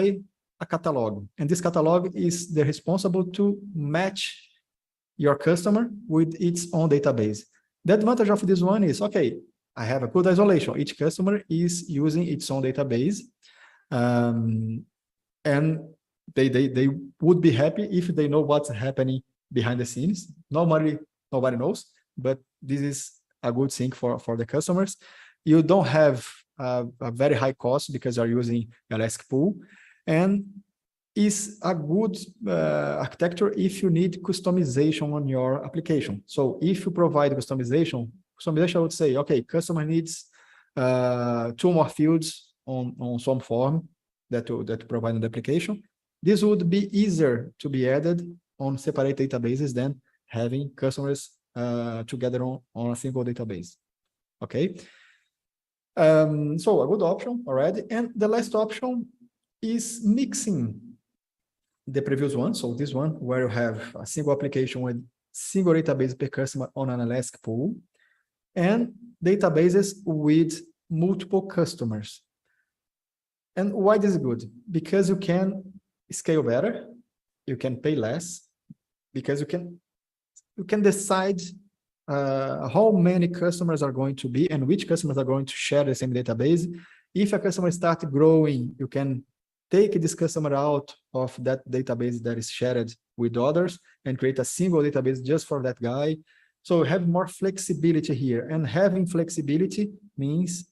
a catalog. And this catalog is the responsible to match your customer with its own database. The advantage of this one is, okay, I have a good isolation. Each customer is using its own database. And they would be happy if they know what's happening behind the scenes. Nobody knows, but this is a good thing for the customers. You don't have a very high cost because you're using Elastic Pool, and is a good architecture if you need customization on your application. So if you provide customization I would say, okay, customer needs 2 more fields on some form that you provide in the application. This would be easier to be added on separate databases than having customers together on a single database. Okay. So a good option already. And the last option is mixing the previous one. So this one where you have a single application with single database per customer on an Elastic pool and databases with multiple customers. And why this is good? Because you can scale better, you can pay less, because you can decide how many customers are going to be and which customers are going to share the same database. If a customer starts growing, you can take this customer out of that database that is shared with others and create a single database just for that guy. So have more flexibility here, and having flexibility means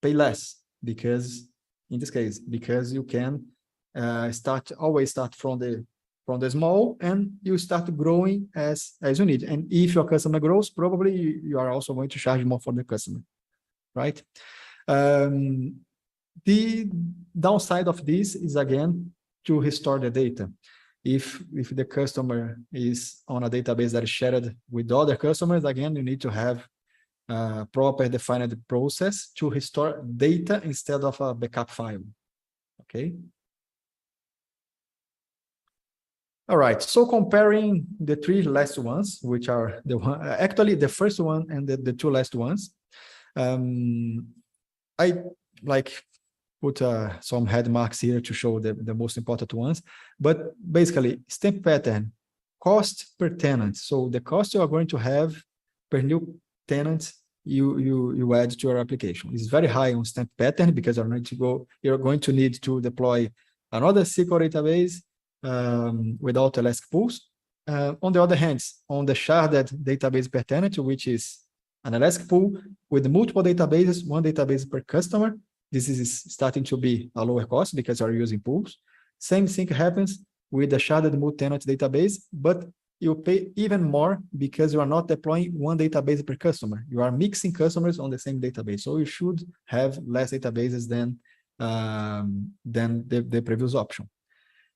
pay less, because in this case, because you can always start from the small, and you start growing as you need. And if your customer grows, probably you are also going to charge more for the customer, right? The downside of this is, again, to restore the data. If the customer is on a database that is shared with other customers, again, you need to have a proper defined process to restore data instead of a backup file. Okay. All right. So comparing the 3 last ones, which are actually the first one and the 2 last ones, I put some head marks here to show the most important ones. But basically, stamp pattern, cost per tenant. So the cost you are going to have per new tenant you add to your application is very high on stamp pattern, because you're going to need to deploy another SQL database without Elastic pools. On the other hand, on the sharded database per tenant, which is an Elastic pool with multiple databases, 1 database per customer, this is starting to be a lower cost because you're using pools. Same thing happens with the sharded multi-tenant database, but you pay even more because you are not deploying 1 database per customer. You are mixing customers on the same database. So you should have less databases than the previous option.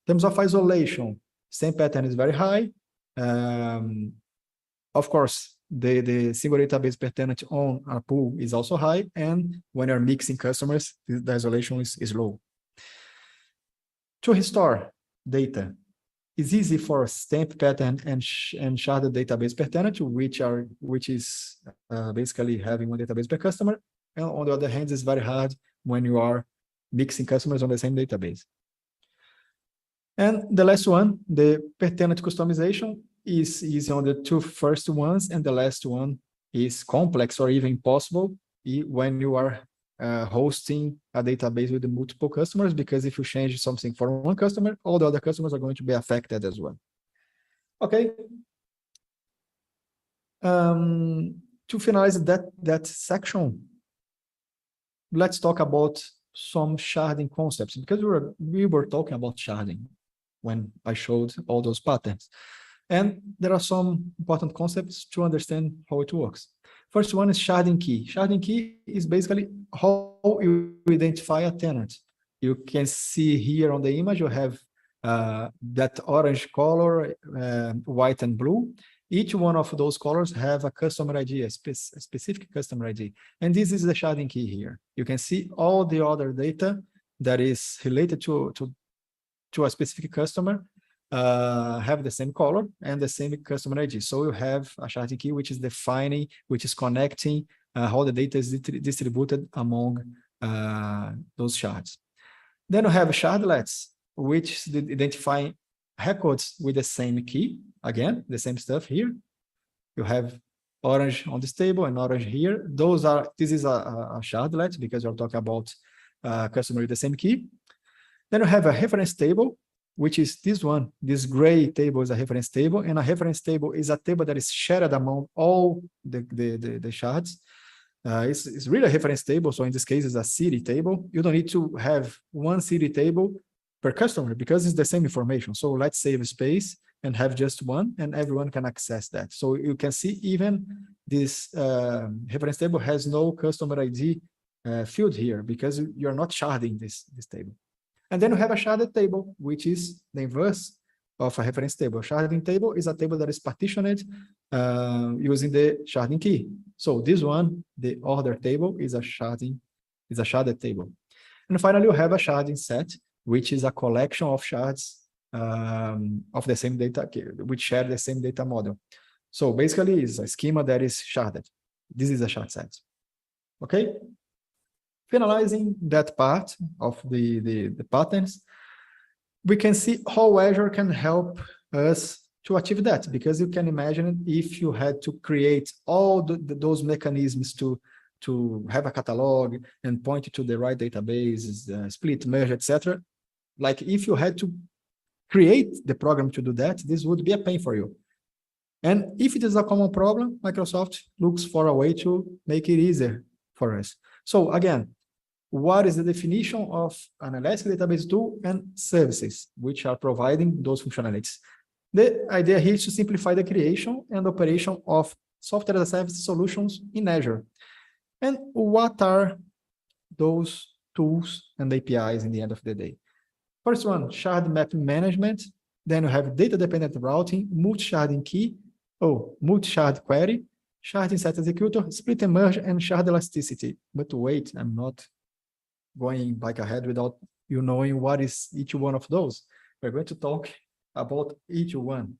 In terms of isolation, same pattern is very high. Of course, the single database per tenant on a pool is also high. And when you're mixing customers, the isolation is low. To restore data, it's easy for stamp pattern and sharded database per tenant, which is basically having 1 database per customer. And on the other hand, it's very hard when you are mixing customers on the same database. And the last one, the per tenant customization, is easy on the 2 first ones, and the last one is complex or even impossible when you are hosting a database with multiple customers, because if you change something for 1 customer, all the other customers are going to be affected as well. Okay. To finalize that section, let's talk about some sharding concepts, because we were talking about sharding when I showed all those patterns. And there are some important concepts to understand how it works. First one is sharding key. Sharding key is basically how you identify a tenant. You can see here on the image, you have that orange color, white and blue. Each one of those colors have a customer ID, a specific customer ID. And this is the sharding key here. You can see all the other data that is related to a specific customer have the same color and the same customer ID. So you have a sharding key, which is defining, which is connecting how the data is distributed among those shards. Then you have shardlets, which is identifying records with the same key. Again, the same stuff here. You have orange on this table and orange here. This is a shardlet because you're talking about customer with the same key. Then you have a reference table, which is this one. This gray table is a reference table, and a reference table is a table that is shared among all the shards. It's really a reference table. So in this case, it's a city table. You don't need to have one city table per customer because it's the same information. So let's save space and have just one, and everyone can access that. So you can see even this reference table has no customer ID field here because you're not sharding this table. And then you have a sharded table, which is the inverse of a reference table. A sharding table is a table that is partitioned using the sharding key. So this one, the order table, is a sharded table. And finally, you have a sharding set, which is a collection of shards of the same data, which share the same data model. So basically, it's a schema that is sharded. This is a shard set. Okay. Finalizing that part of the patterns, we can see how Azure can help us to achieve that, because you can imagine if you had to create all those mechanisms to have a catalog and point it to the right databases, split, merge, etc. Like if you had to create the program to do that, this would be a pain for you. And if it is a common problem, Microsoft looks for a way to make it easier for us. So again, what is the definition of an elastic database tool and services which are providing those functionalities? The idea here is to simplify the creation and operation of software as a service solutions in Azure. And what are those tools and APIs in the end of the day? First one, shard map management. Then you have data-dependent routing, multi-sharding key, multi-shard query, sharding set executor, split and merge, and shard elasticity. But wait, I'm not going back ahead without you knowing what is each one of those. We're going to talk about each one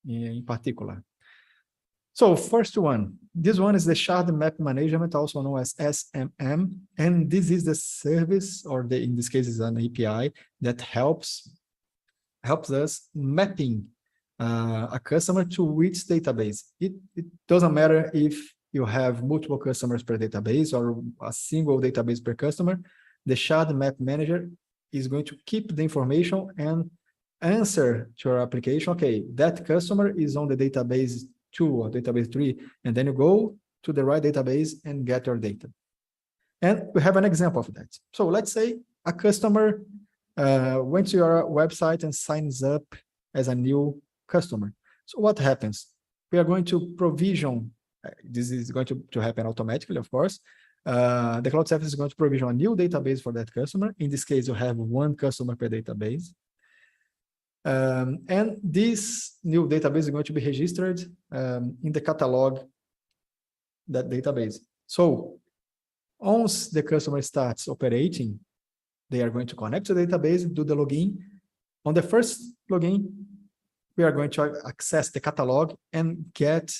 in particular. So first one, this one is the shard map management, also known as SMM. And this is the service, or in this case is an API that helps us mapping a customer to which database. It doesn't matter if you have multiple customers per database or a single database per customer. The shard map manager is going to keep the information and answer to your application. Okay, that customer is on the database 2 or database 3, and then you go to the right database and get your data. And we have an example of that. So let's say a customer went to your website and signs up as a new customer. So what happens? We are going to provision, this is going to happen automatically, of course. The cloud service is going to provision a new database for that customer. In this case, you have one customer per database. And this new database is going to be registered in the catalog, that database. So once the customer starts operating, they are going to connect to the database, do the login. On the first login, we are going to access the catalog and get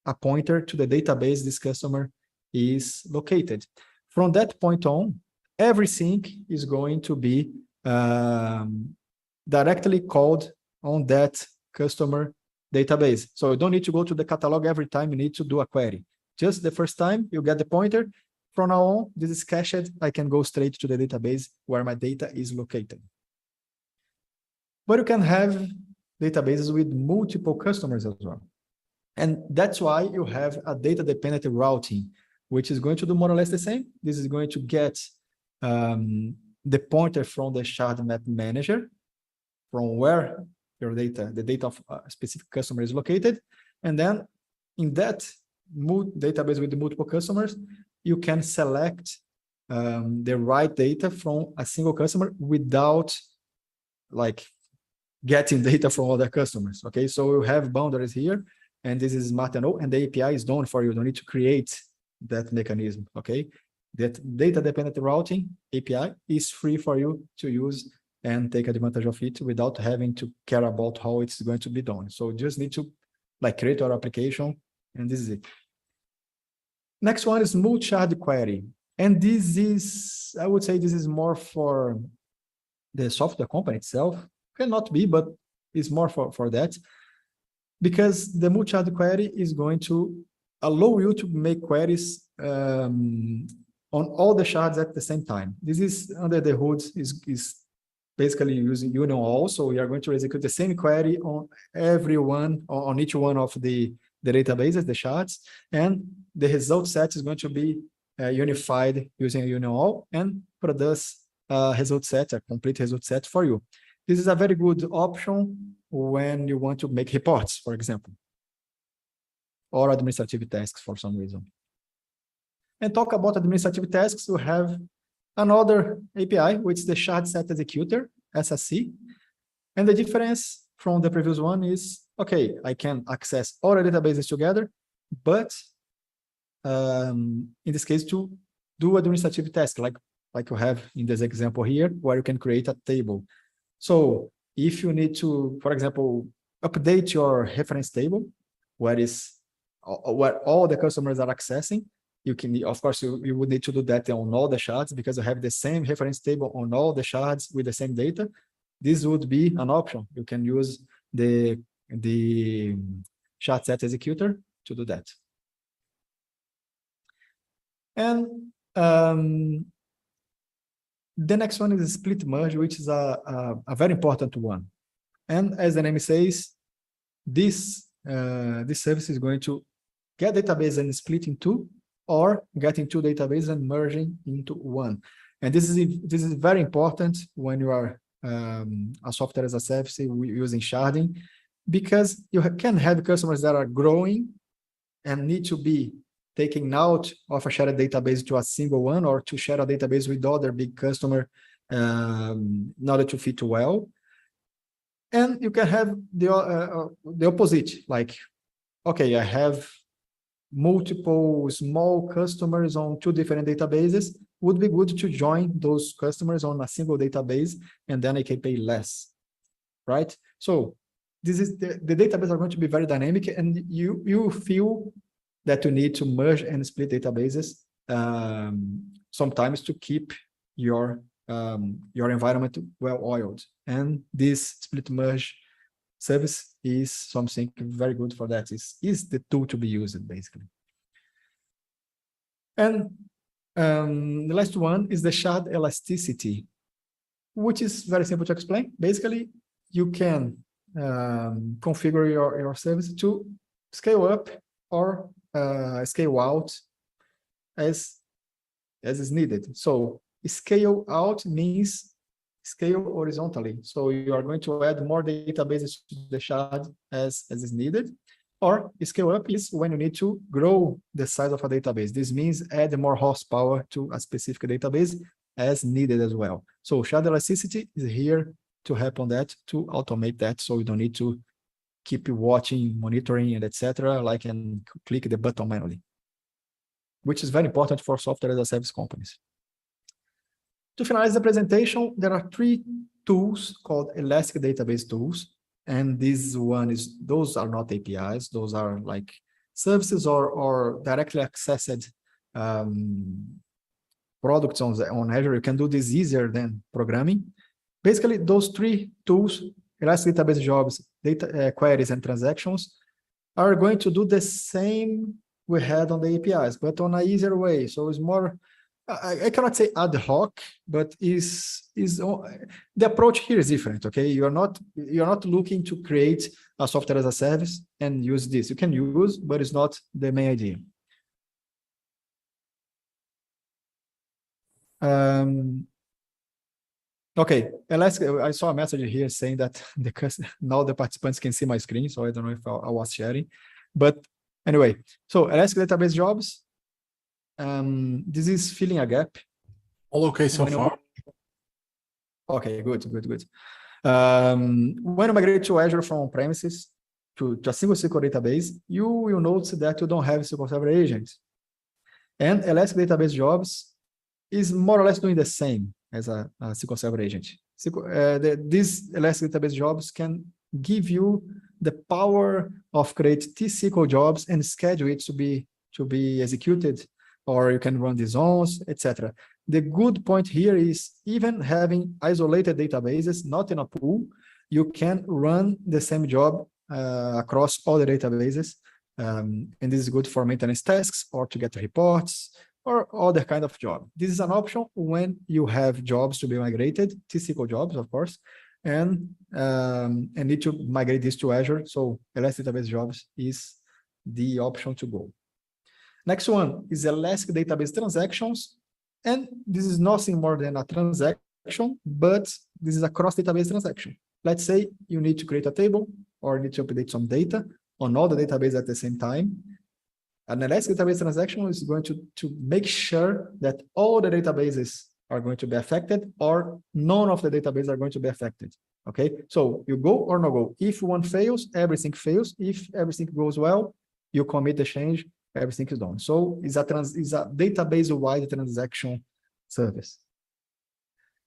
a pointer to the database this customer is located. From that point on, everything is going to be directly called on that customer database. So you don't need to go to the catalog every time you need to do a query. Just the first time you get the pointer, from now on, this is cached. I can go straight to the database where my data is located. But you can have databases with multiple customers as well. And that's why you have a data-dependent routing, which is going to do more or less the same. This is going to get the pointer from the shard map manager, from where your data, the data of a specific customer is located. And then in that database with the multiple customers, you can select the right data from a single customer without like getting data from other customers. Okay, so you have boundaries here, and this is smart and the API is done for you. You don't need to create that mechanism. Okay, that data dependent routing API is free for you to use and take advantage of it without having to care about how it's going to be done. So you just need to like create your application, and this is it. Next one is multi-shard query. And this is, I would say this is more for the software company itself. Cannot be, but it's more for that. Because the multi-shard query is going to allow you to make queries on all the shards at the same time. This is under the hood, is basically using union all. So we are going to execute the same query on everyone, on each one of the databases, the shards, and the result set is going to be unified using a union all and produce a result set, a complete result set for you. This is a very good option when you want to make reports, for example, or administrative tasks for some reason. And talk about administrative tasks, we have another API, which is the shard set executor, SSC. And the difference from the previous one is, okay, I can access all the databases together, but in this case, to do administrative tasks, like you have in this example here, where you can create a table. So if you need to, for example, update your reference table, where all the customers are accessing, you can, of course, you would need to do that on all the shards because you have the same reference table on all the shards with the same data. This would be an option. You can use the shard set executor to do that. And the next one is split merge, which is a very important one. And as the name says, this service is going to get database and split in two, or getting two databases and merging into one. And this is very important when you are a software as a service using sharding, because you can have customers that are growing and need to be taking out of a shared database to a single one, or to share a database with other big customer in order to fit well. And you can have the opposite, like, okay, I have multiple small customers on two different databases. Would be good to join those customers on a single database, and then I can pay less, right? So this is the database are going to be very dynamic, and you feel that you need to merge and split databases sometimes to keep your environment well oiled. And this split merge service is something very good for that. Is the tool to be used, basically. And the last one is the shard elasticity, which is very simple to explain. Basically, you can configure your service to scale up or scale out as is needed. So scale out means scale horizontally. So you are going to add more databases to the shard as is needed. Or scale up is when you need to grow the size of a database. This means add more horsepower to a specific database as needed as well. So shard elasticity is here to help on that, to automate that, so you don't need to keep watching, monitoring, and etc. Like, and click the button manually, which is very important for software as a service companies. To finalize the presentation, there are three tools called Elastic Database Tools. And those are not APIs, those are like services or directly accessed products on Azure. You can do this easier than programming. Basically, those three tools, Elastic Database Jobs, data queries, and transactions, are going to do the same we had on the APIs, but on an easier way. So it's more, I cannot say ad hoc, but the approach here is different. Okay, you're not looking to create a software as a service and use this. You can use, but it's not the main idea. Okay, I saw a message here saying that now the participants can see my screen, so I don't know if I was sharing. But anyway, so Elastic Database Jobs, this is filling a gap. All okay so far? Okay, good. When you migrate to Azure from on-premises to a single SQL database, you will notice that you don't have SQL Server agents. And Elastic Database Jobs is more or less doing the same as a SQL Server agent. These Elastic Database Jobs can give you the power of create T-SQL jobs and schedule it to be executed, or you can run the zones, etc. The good point here is even having isolated databases, not in a pool, you can run the same job across all the databases. And this is good for maintenance tasks or to get reports or other kind of job. This is an option when you have jobs to be migrated, T-SQL jobs, of course, and need to migrate this to Azure. So Elastic Database Jobs is the option to go. Next one is Elastic Database Transactions. And this is nothing more than a transaction, but this is a cross-database transaction. Let's say you need to create a table or need to update some data on all the databases at the same time. An Elastic Database Transaction is going to make sure that all the databases are going to be affected or none of the databases are going to be affected. Okay, so you go or no go. If one fails, everything fails. If everything goes well, you commit the change, everything is done. So it's a database-wide transaction service.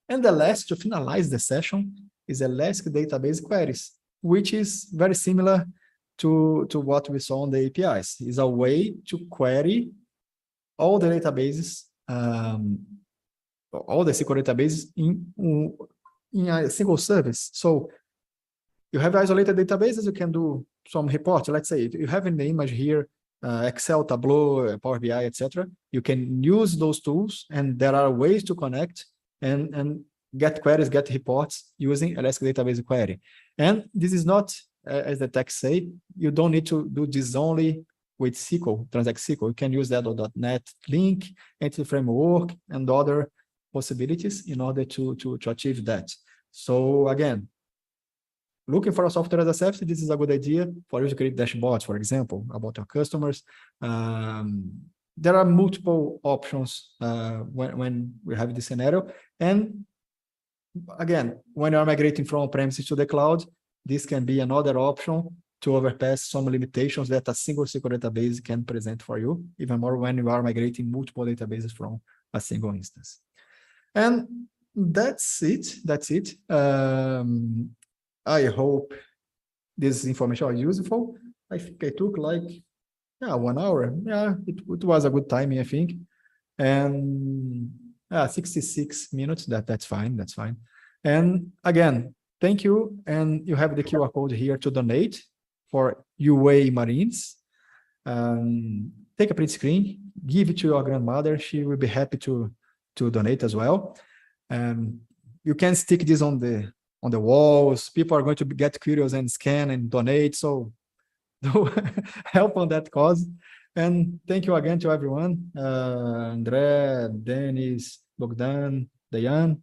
And the last, to finalize the session, is Elastic Database Queries, which is very similar to what we saw on the APIs. It's a way to query all the databases, all the SQL databases in a single service. So you have isolated databases, you can do some reports. Let's say you have in the image here, Excel, Tableau, Power BI, etc. You can use those tools, and there are ways to connect and get queries, get reports using Elastic Database Query. And this is not, as the text say, you don't need to do this only with SQL, Transact SQL. You can use that .NET Link, Entity Framework, and other possibilities in order to achieve that. So again, looking for a software as a service, this is a good idea for you to create dashboards, for example, about your customers. There are multiple options when we have this scenario. And again, when you're migrating from on-premises to the cloud, this can be another option to overpass some limitations that a single SQL database can present for you, even more when you are migrating multiple databases from a single instance. And that's it. I hope this information was useful. I think I took like 1 hour. Yeah, it was a good timing, I think. And 66 minutes. That's fine. And again, thank you. And you have the QR code here to donate for UA Marines. Take a print screen, give it to your grandmother. She will be happy to donate as well. You can stick this on the walls. People are going to get curious and scan and donate. So help on that cause. And thank you again to everyone. Andre, Dennis, Bogdan, Dayan.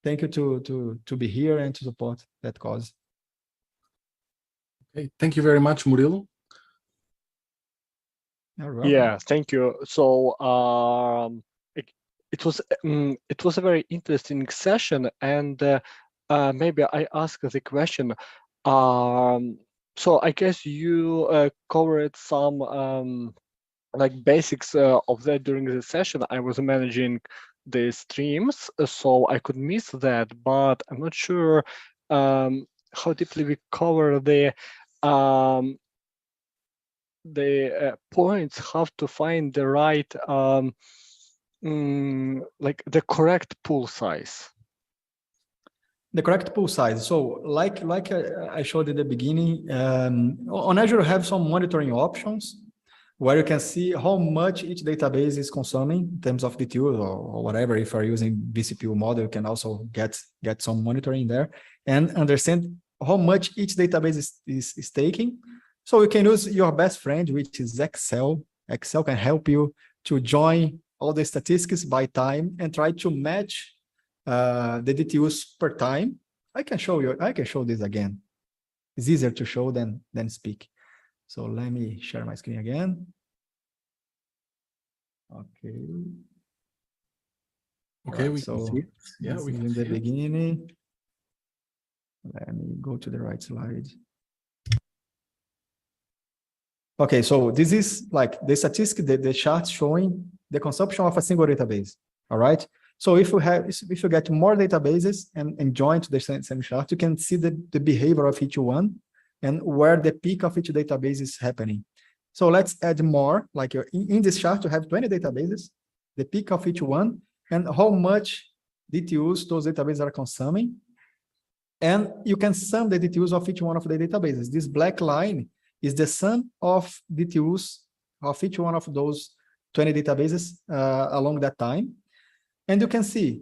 Thank you to be here and to support that cause. Okay, thank you very much, Murilo. Yeah, thank you. So it was a very interesting session, and maybe I ask the question. So I guess you covered some like basics of that during the session. I was managing the streams, so I could miss that, but I'm not sure how deeply we cover the points, how to find the right like the correct pool size. The correct pool size. So like I showed at the beginning, on Azure you have some monitoring options where you can see how much each database is consuming in terms of DTU or whatever. If you're using vCPU model, you can also get some monitoring there and understand how much each database is taking. So you can use your best friend, which is Excel. Excel can help you to join all the statistics by time and try to match the DTUs per time. I can show this again. It's easier to show than speak. So let me share my screen again. Okay. Okay, Right, we so can see it. Yeah, this we is can in the see it. beginning. Let me go to the right slide. Okay, so this is like the statistic, the chart showing the consumption of a single database. All right. So if you get more databases and join to the same chart, you can see the behavior of each one and where the peak of each database is happening. So let's add more, like in this chart, you have 20 databases, the peak of each one, and how much DTUs those databases are consuming. And you can sum the DTUs of each one of the databases. This black line is the sum of DTUs of each one of those 20 databases along that time. And you can see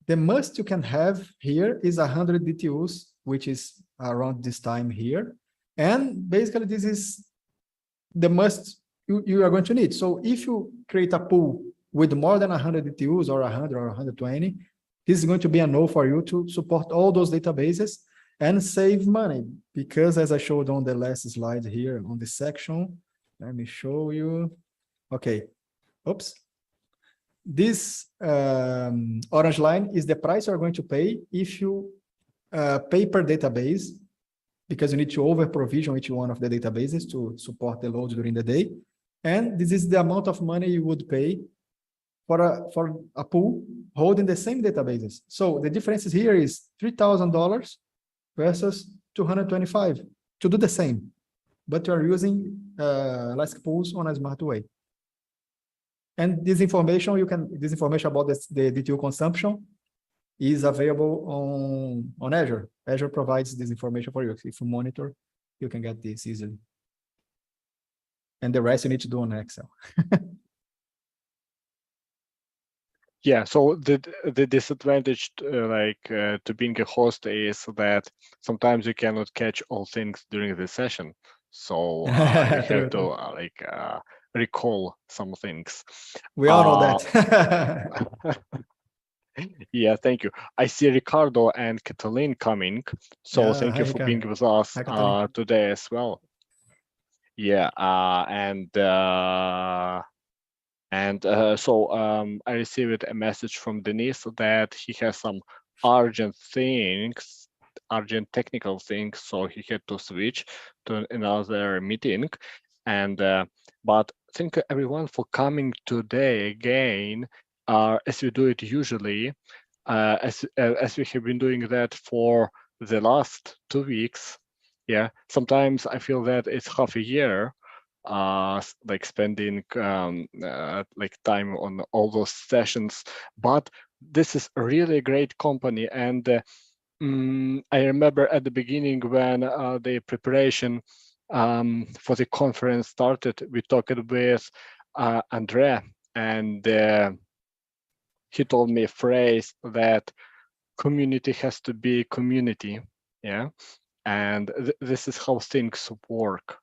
the most you can have here is 100 DTUs, which is around this time here. And basically, this is the most you are going to need. So if you create a pool with more than 100 DTUs or 100 or 120, this is going to be a no for you to support all those databases and save money. Because as I showed on the last slide here on this section, let me show you. Okay, oops. This orange line is the price you're going to pay if you pay per database, because you need to over provision each one of the databases to support the load during the day. And this is the amount of money you would pay for a pool holding the same databases. So the difference here is $3,000 versus $225 to do the same, but you are using Elastic pools on a smart way. And this information about the DTU consumption is available on Azure. Azure provides this information for you. If you monitor, you can get this easily. And the rest you need to do on Excel. Yeah, so the disadvantage to being a host is that sometimes you cannot catch all things during the session. So you have to recall some things. We all know that. Yeah, thank you. I see Ricardo and Catalin coming. So Yeah, thank you for being with us today as well. Yeah, so I received a message from Denise that he has some urgent technical things, so he had to switch to another meeting. And but thank you everyone for coming today again, as we do it usually, as we have been doing that for the last 2 weeks. Yeah, sometimes I feel that it's half a year. Like spending like time on all those sessions, but this is really a great company. And I remember at the beginning when the preparation for the conference started, we talked with Andre, and he told me a phrase that community has to be community. Yeah, and this is how things work.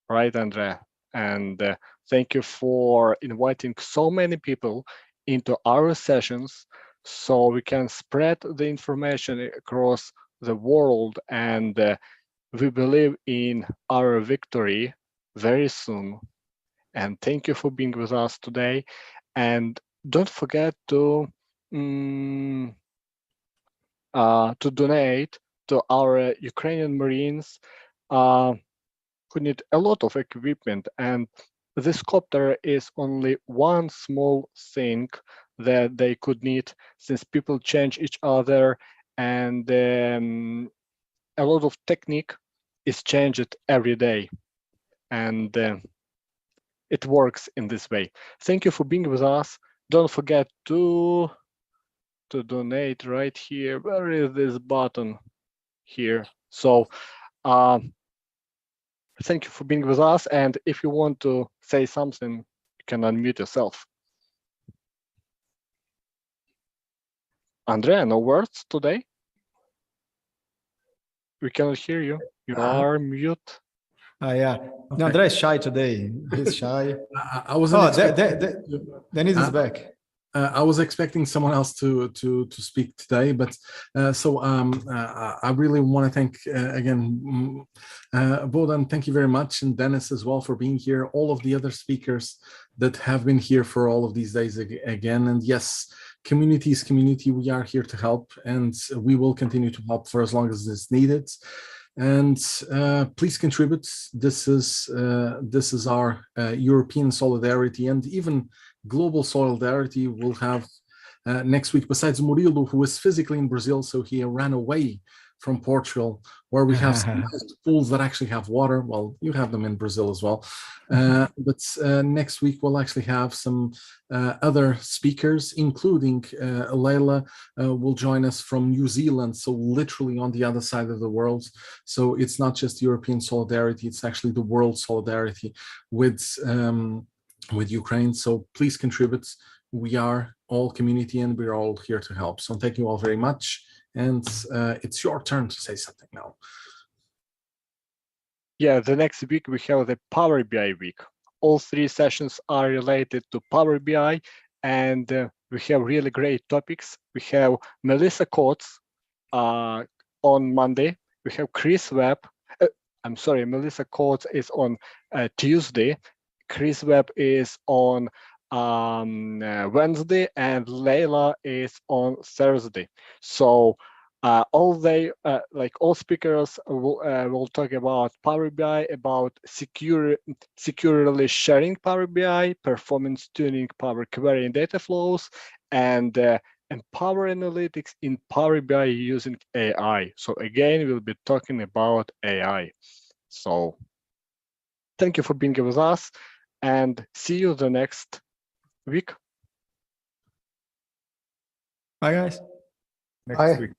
Right, Andre? And thank you for inviting so many people into our sessions so we can spread the information across the world. And we believe in our victory very soon. And thank you for being with us today. And don't forget to donate to our Ukrainian Marines who need a lot of equipment, and this copter is only one small thing that they could need, since people change each other, and a lot of technique is changed every day, and it works in this way. Thank you for being with us. Don't forget to donate right here. Where is this button? Here. So thank you for being with us. And if you want to say something, you can unmute yourself. Andrea, no words today? We cannot hear you. You are mute. Yeah. No, André is shy today. He's shy. I wasn't Oh, expecting Denise is back. I was expecting someone else to speak today, but I really want to thank again Bohdan. Thank you very much, and Dennis as well for being here. All of the other speakers that have been here for all of these days again. And yes, community is community. We are here to help, and we will continue to help for as long as it's needed. And please contribute. This is our European solidarity, and even global solidarity will have next week, besides Murilo, who is physically in Brazil, so he ran away from Portugal, where we have some pools that actually have water. Well, you have them in Brazil as well. But next week, we'll actually have some other speakers, including Leila will join us from New Zealand, so literally on the other side of the world. So it's not just European solidarity, it's actually the world solidarity with Ukraine. So please contribute. We are all community and we're all here to help. So thank you all very much. And it's your turn to say something now. Yeah, the next week we have the Power BI week. All 3 sessions are related to Power BI, and we have really great topics. We have Melissa Coates on Monday. We have Chris Webb. I'm sorry, Melissa Coates is on Tuesday. Chris Webb is on Wednesday, and Leila is on Thursday. So all speakers will talk about Power BI, about securely sharing Power BI, performance tuning Power Query and data flows, and Power Analytics in Power BI using AI. So again, we'll be talking about AI. So thank you for being with us, and see you the next week. Bye, guys. Next week.